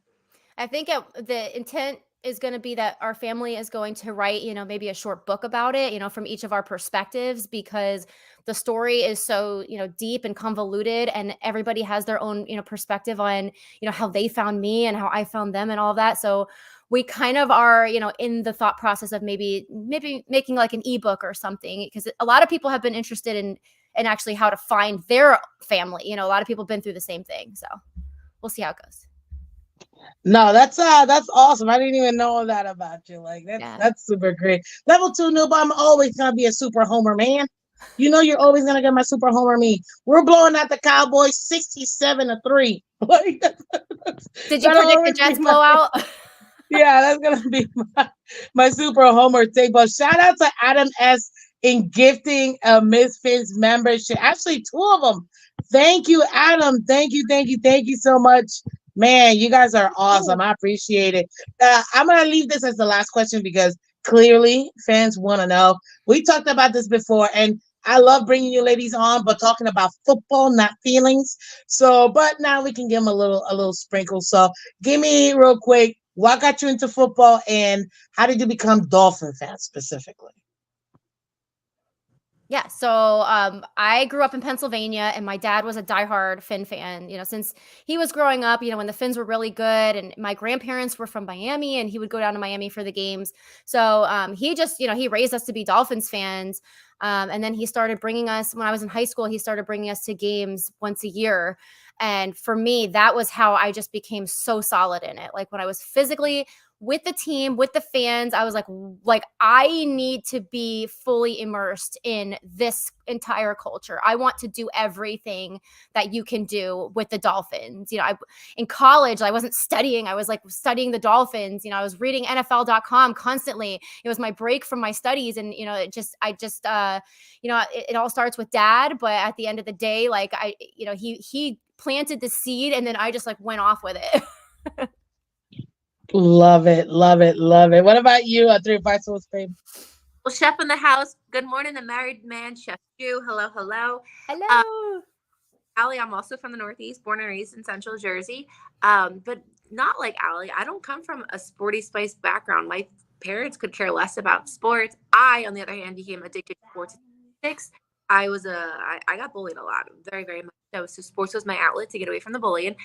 I think the intent is going to be that our family is going to write, maybe a short book about it, from each of our perspectives, because the story is so, deep and convoluted, and everybody has their own, perspective on, how they found me and how I found them and all of that. So we kind of are, in the thought process of maybe making like an ebook or something, because a lot of people have been interested in actually how to find their family. A lot of people have been through the same thing. So we'll see how it goes. No, that's awesome. I didn't even know that about you. Like that's super great. Level 2 noob, I'm always gonna be a super homer, man. You're always gonna get my super homer me. We're blowing out the Cowboys 67-3. Like, did you predict the Jets blowout? Yeah, that's gonna be my super homer take. But shout out to Adam S in gifting a Miss Phins membership. Actually, 2 of them. Thank you, Adam. Thank you so much. Man, you guys are awesome. I appreciate it. I'm going to leave this as the last question because clearly fans want to know. We talked about this before, and I love bringing you ladies on, but talking about football, not feelings. So, but now we can give them a little sprinkle. So give me real quick, what got you into football, and how did you become Dolphin fans specifically? Yeah, so I grew up in Pennsylvania, and my dad was a diehard Fin fan. Since he was growing up, when the Fins were really good, and my grandparents were from Miami, and he would go down to Miami for the games. So he just, he raised us to be Dolphins fans, and then he started bringing us when I was in high school. He started bringing us to games once a year, and for me, that was how I just became so solid in it. Like when I was physically with the team, with the fans, I was like I need to be fully immersed in this entire culture. I want to do everything that you can do with the Dolphins. In college, I wasn't studying. I was like studying the Dolphins. I was reading NFL.com constantly. It was my break from my studies. And, it all starts with dad. But at the end of the day, like he planted the seed, and then I just like went off with it. Love it. What about you, 3 5 Soul Babe? Well, chef in the house. Good morning, the married man, Chef Jew. Hello, hello. Hello. Allie, I'm also from the Northeast, born and raised in Central Jersey. But not like Allie. I don't come from a sporty spice background. My parents could care less about sports. I, on the other hand, became addicted to sports at 6. I got bullied a lot, very, very much so. So sports was my outlet to get away from the bullying.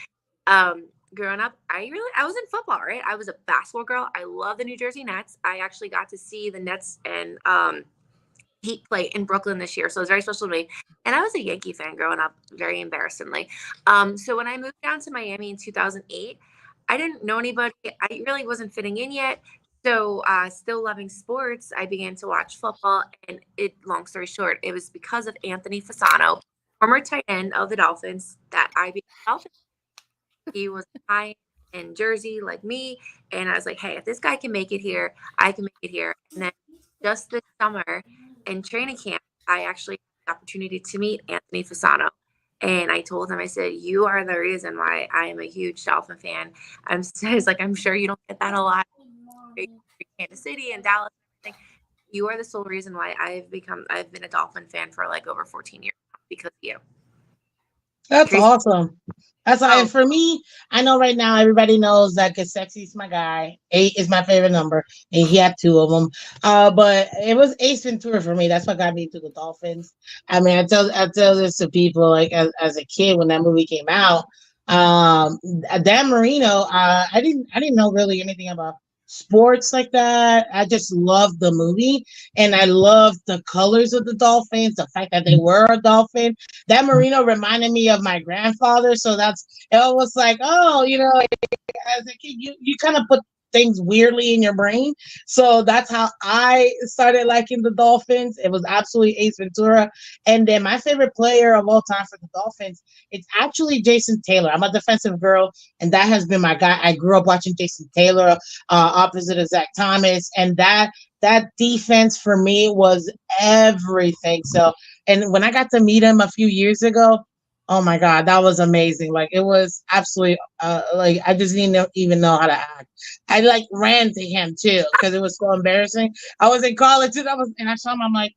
Growing up, I was in football, right? I was a basketball girl. I love the New Jersey Nets. I actually got to see the Nets and Heat play in Brooklyn this year, so it was very special to me. And I was a Yankee fan growing up, very embarrassingly. So when I moved down to Miami in 2008, I didn't know anybody. I really wasn't fitting in yet. So still loving sports, I began to watch football. And long story short, it was because of Anthony Fasano, former tight end of the Dolphins, that I became a Dolphin. He was high in Jersey like me. And I was like, hey, if this guy can make it here, I can make it here. And then just this summer in training camp, I actually had the opportunity to meet Anthony Fasano. And I told him, I said, you are the reason why I am a huge Dolphin fan. I was like, I'm sure you don't get that a lot. Kansas City and Dallas. You are the sole reason why I've been a Dolphin fan for like over 14 years because of you. That's Crazy. awesome. That's Oh. and for me, I know right now everybody knows that Good Sexy's my guy. 8 is my favorite number, and he had 2 of them. But it was Ace Ventura for me. That's what got me to the Dolphins. I mean, I tell this to people like as a kid when that movie came out. Dan Marino. I didn't know really anything about sports like that. I just loved the movie, and I loved the colors of the Dolphins. The fact that they were a dolphin. That Marino reminded me of my grandfather, so that's it was like, oh, as a kid, you kind of put things weirdly in your brain. So that's how I started liking the Dolphins. It was absolutely Ace Ventura. And then my favorite player of all time for the Dolphins, it's actually Jason Taylor. I'm a defensive girl, and that has been my guy. I grew up watching Jason Taylor opposite of Zach Thomas, and that defense for me was everything. So, and when I got to meet him a few years ago, oh my God, that was amazing. Like it was absolutely like I just didn't even know how to act. I like ran to him too because it was so embarrassing. I was in college and I saw him. I'm like,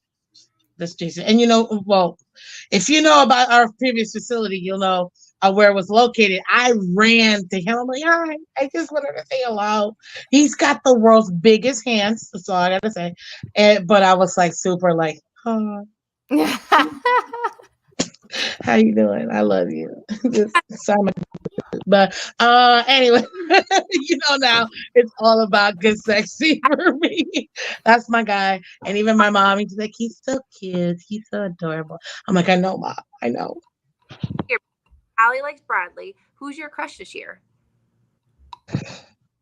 this Jason. And well, if you know about our previous facility, you'll know where it was located. I ran to him. I'm like, hi, I just wanted to say hello. He's got the world's biggest hands. That's all I gotta say. But I was like super like, oh, how you doing? I love you. Just Simon. But anyway, now it's all about Good Sexy for me. That's my guy. And even my mom, he's like, he's so cute. He's so adorable. I'm like, I know, Mom. I know. Here, Allie likes Bradley. Who's your crush this year?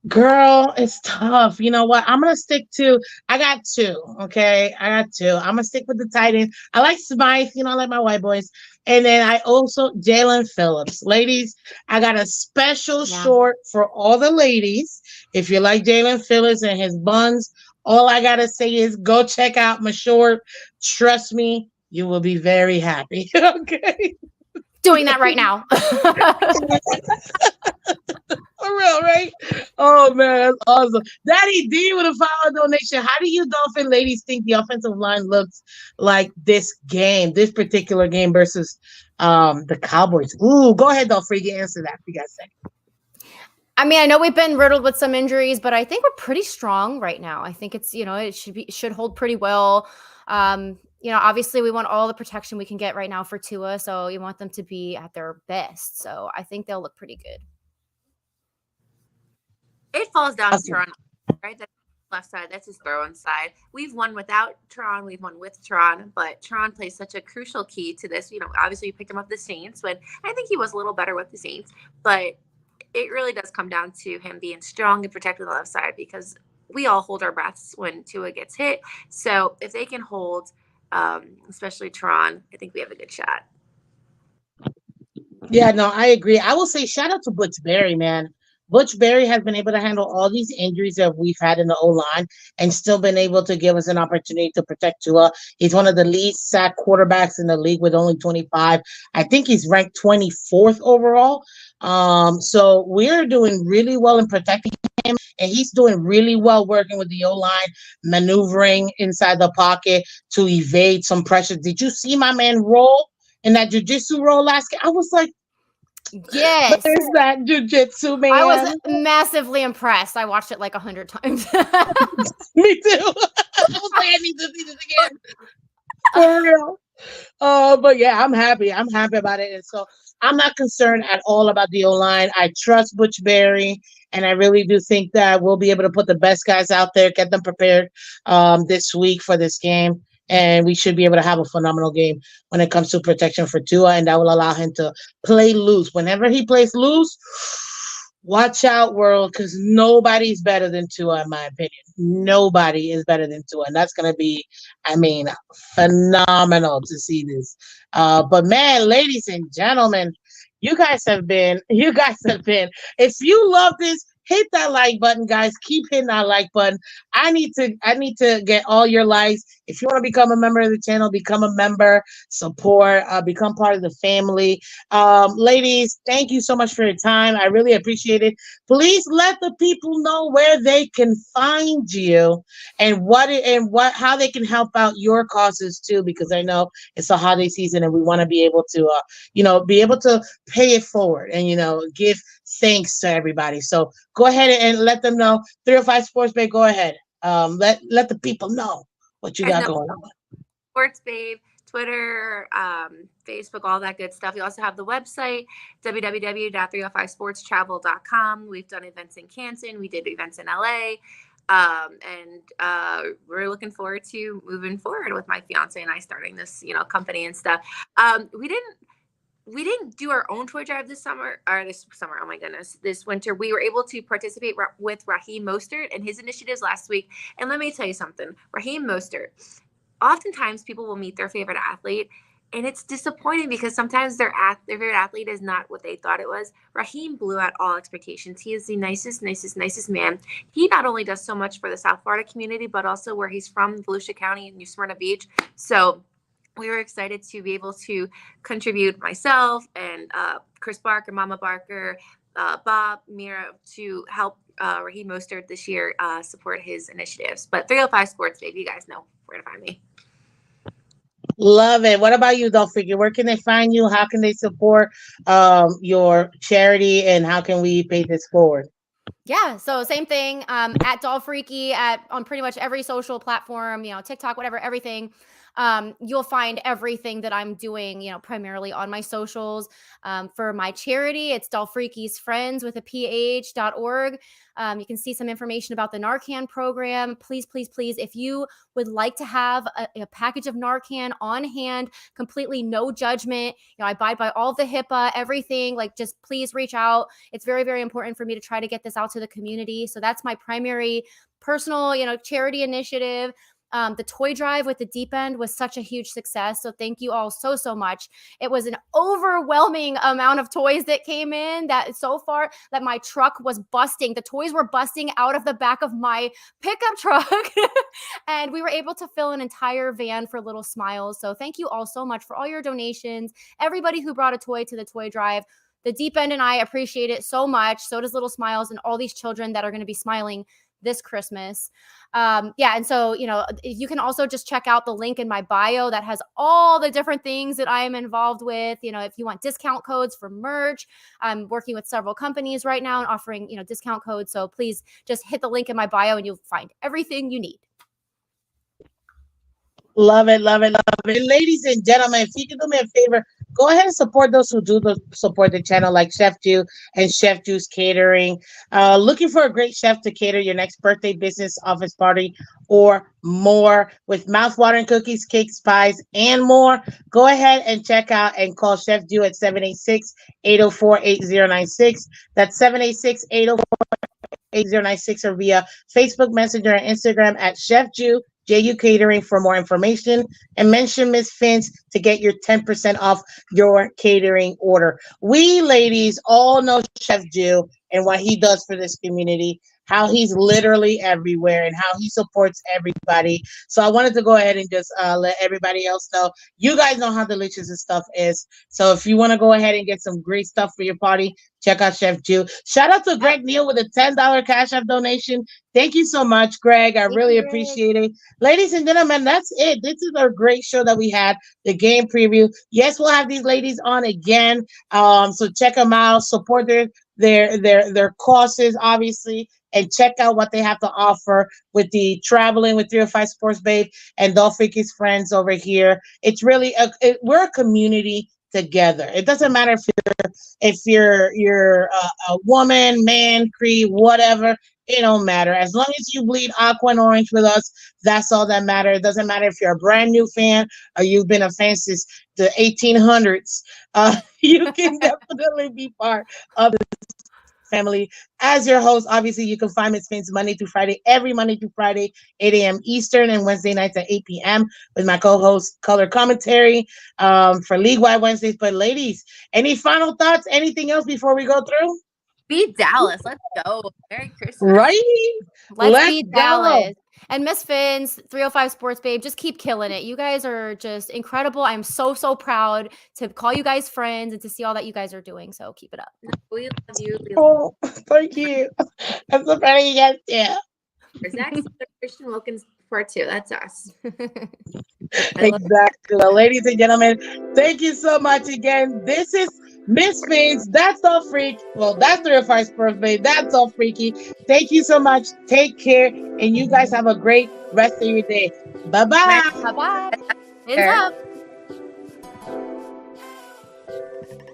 Girl, it's tough. You know what? I'm gonna stick to. I got 2. Okay, I got 2. I'm gonna stick with the tight end. I like Smythe. I like my white boys. And then I also Jalen Phillips. Ladies, I got a special Yeah. short for all the ladies. If you like Jalen Phillips and his buns, all I gotta say is go check out my short. Trust me, you will be very happy. Okay. Doing that right now. For real, right? Oh man, that's awesome. Daddy D with a $5 donation. How do you Dolphin ladies think the offensive line looks like this particular game versus the Cowboys? Ooh, go ahead, Dolphreaky, answer that. You guys say. I mean, I know we've been riddled with some injuries, but I think we're pretty strong right now. I think it's, it should hold pretty well. Obviously we want all the protection we can get right now for Tua, so you want them to be at their best. So I think they'll look pretty good. It falls down Awesome. to Tron, right? That's his left side. That's his throwing side. We've won without Tron. We've won with Tron, but Tron plays such a crucial key to this. Obviously you picked him up the Saints, but I think he was a little better with the Saints. But it really does come down to him being strong and protecting the left side because we all hold our breaths when Tua gets hit. So if they can hold, especially Tron, I think we have a good shot. Yeah, no, I agree. I will say shout out to Butch Berry, man. Butch Berry has been able to handle all these injuries that we've had in the O-line and still been able to give us an opportunity to protect Tua. He's one of the least sacked quarterbacks in the league with only 25. I think he's ranked 24th overall. So we're doing really well in protecting him. and he's doing really well working with the O line, maneuvering inside the pocket to evade some pressure. Did you see my man roll in that jujitsu roll last game? I was like, Yes. "There's that jujitsu I was man." massively impressed. I watched it like 100 times. Me too. I was like, I need to see this again for real. But yeah, I'm happy. I'm happy about it. And so I'm not concerned at all about the O line. I trust Butch Berry, and I really do think that we'll be able to put the best guys out there, get them prepared this week for this game. And we should be able to have a phenomenal game when it comes to protection for Tua, and that will allow him to play loose. Whenever he plays loose, watch out, world, because nobody's better than Tua, in my opinion. Nobody is better than Tua, and that's going to be, I mean, phenomenal to see this. But man, ladies and gentlemen, you guys have been. If you love this, hit that like button, guys. Keep hitting that like button. I need to get all your likes. If you want to become a member of the channel, become a member, support, become part of the family. Ladies, thank you so much for your time. I really appreciate it. Please let the people know where they can find you and how they can help out your causes too, because I know it's a holiday season and we want to be able to be able to pay it forward and give thanks to everybody. So go ahead and let them know. 305 Sports Bay, go ahead. Let the people know what you got going on. Sports Babe, Twitter, Facebook, all that good stuff. We also have the website, www.305sportstravel.com. We've done events in Canton. We did events in LA. And we're looking forward to moving forward with my fiance and I starting this, company and stuff. We didn't do our own toy drive this summer. Oh my goodness, this winter. We were able to participate with Raheem Mostert and his initiatives last week. And let me tell you something, Raheem Mostert, oftentimes people will meet their favorite athlete and it's disappointing because sometimes their favorite athlete is not what they thought it was. Raheem blew out all expectations. He is the nicest man. He not only does so much for the South Florida community, but also where he's from, Volusia County in New Smyrna Beach. So we were excited to be able to contribute, myself and Chris Barker, Mama Barker, Bob, Mira, to help Raheem Mostert this year support his initiatives. But 305 Sports, baby, you guys know where to find me. Love it. What about you, Dolphreaky? Where can they find you? How can they support your charity, and how can we pay this forward? Yeah, so same thing at Dolphreaky on pretty much every social platform, TikTok, whatever, everything. You'll find everything that I'm doing, primarily on my socials. For my charity, it's Dolphreaky's Friends with a PH.org. You can see some information about the Narcan program. Please, please, please, if you would like to have a package of Narcan on hand, completely no judgment. I abide by all the HIPAA, everything. Just please reach out. It's very, very important for me to try to get this out to the community. So that's my primary personal, charity initiative. The toy drive with the deep end was such a huge success. So thank you all so, so much. It was an overwhelming amount of toys that came in that so far that my truck was busting. The toys were busting out of the back of my pickup truck. And we were able to fill an entire van for Little Smiles. So thank you all so much for all your donations. Everybody who brought a toy to the toy drive. The deep end and I appreciate it so much. So does Little Smiles and all these children that are going to be smiling this Christmas. And so, you can also just check out the link in my bio that has all the different things that I am involved with. If you want discount codes for merch, I'm working with several companies right now and offering, discount codes. So please just hit the link in my bio and you'll find everything you need. Love it, love it, love it. Ladies and gentlemen, if you can do me a favor, go ahead and support those who do support the channel, like Chef Jew and Chef Jew's Catering. Looking for a great chef to cater your next birthday, business, office party, or more with mouthwatering cookies, cakes, pies, and more. Go ahead and check out and call Chef Jew at 786-804-8096. That's 786-804-8096, or via Facebook Messenger and Instagram at Chef Jew. JU Catering for more information, and mention Miss Phins to get your 10% off your catering order. We ladies all know Chef Jew and what he does for this community, how he's literally everywhere and how he supports everybody. So I wanted to go ahead and just let everybody else know. You guys know how delicious this stuff is. So if you want to go ahead and get some great stuff for your party, check out Chef Jew. Shout out to Greg Neal with a $10 Cash App donation. Thank you so much, Greg. I really appreciate it. Ladies and gentlemen, that's it. This is our great show that we had, the game preview. Yes, we'll have these ladies on again. So check them out, support their causes, obviously, and check out what they have to offer with the traveling with 305 Sports Babe and Dolphreaky's friends over here. It's really we're a community together. It doesn't matter if you're a woman, man, creed, whatever. It don't matter. As long as you bleed aqua and orange with us, that's all that matters. It doesn't matter if you're a brand new fan or you've been a fan since the 1800s. You can definitely be part of family. As your host, obviously, you can find Miss Phins Monday through Friday, every Monday through Friday, 8 a.m. Eastern, and Wednesday nights at 8 p.m. with my co-host, Color Commentary, for League Wide Wednesdays. But ladies, any final thoughts? Anything else before we go through? Beat Dallas. Let's go. Merry Christmas. Right? Let's beat Dallas. And Miss Phins, 305 Sports Babe, just keep killing it. You guys are just incredible. I'm so proud to call you guys friends and to see all that you guys are doing. So keep it up. We love you. Oh, thank you. That's the better you get. Yeah. Zach Christian Wilkins part 2. That's us. Exactly. Well, ladies and gentlemen, thank you so much again. This is Miss Phins. That's all freak. Well, that's 305 Sports Babe. That's all freaky. Thank you so much. Take care. And you guys have a great rest of your day. Bye-bye. Bye-bye. Hands up.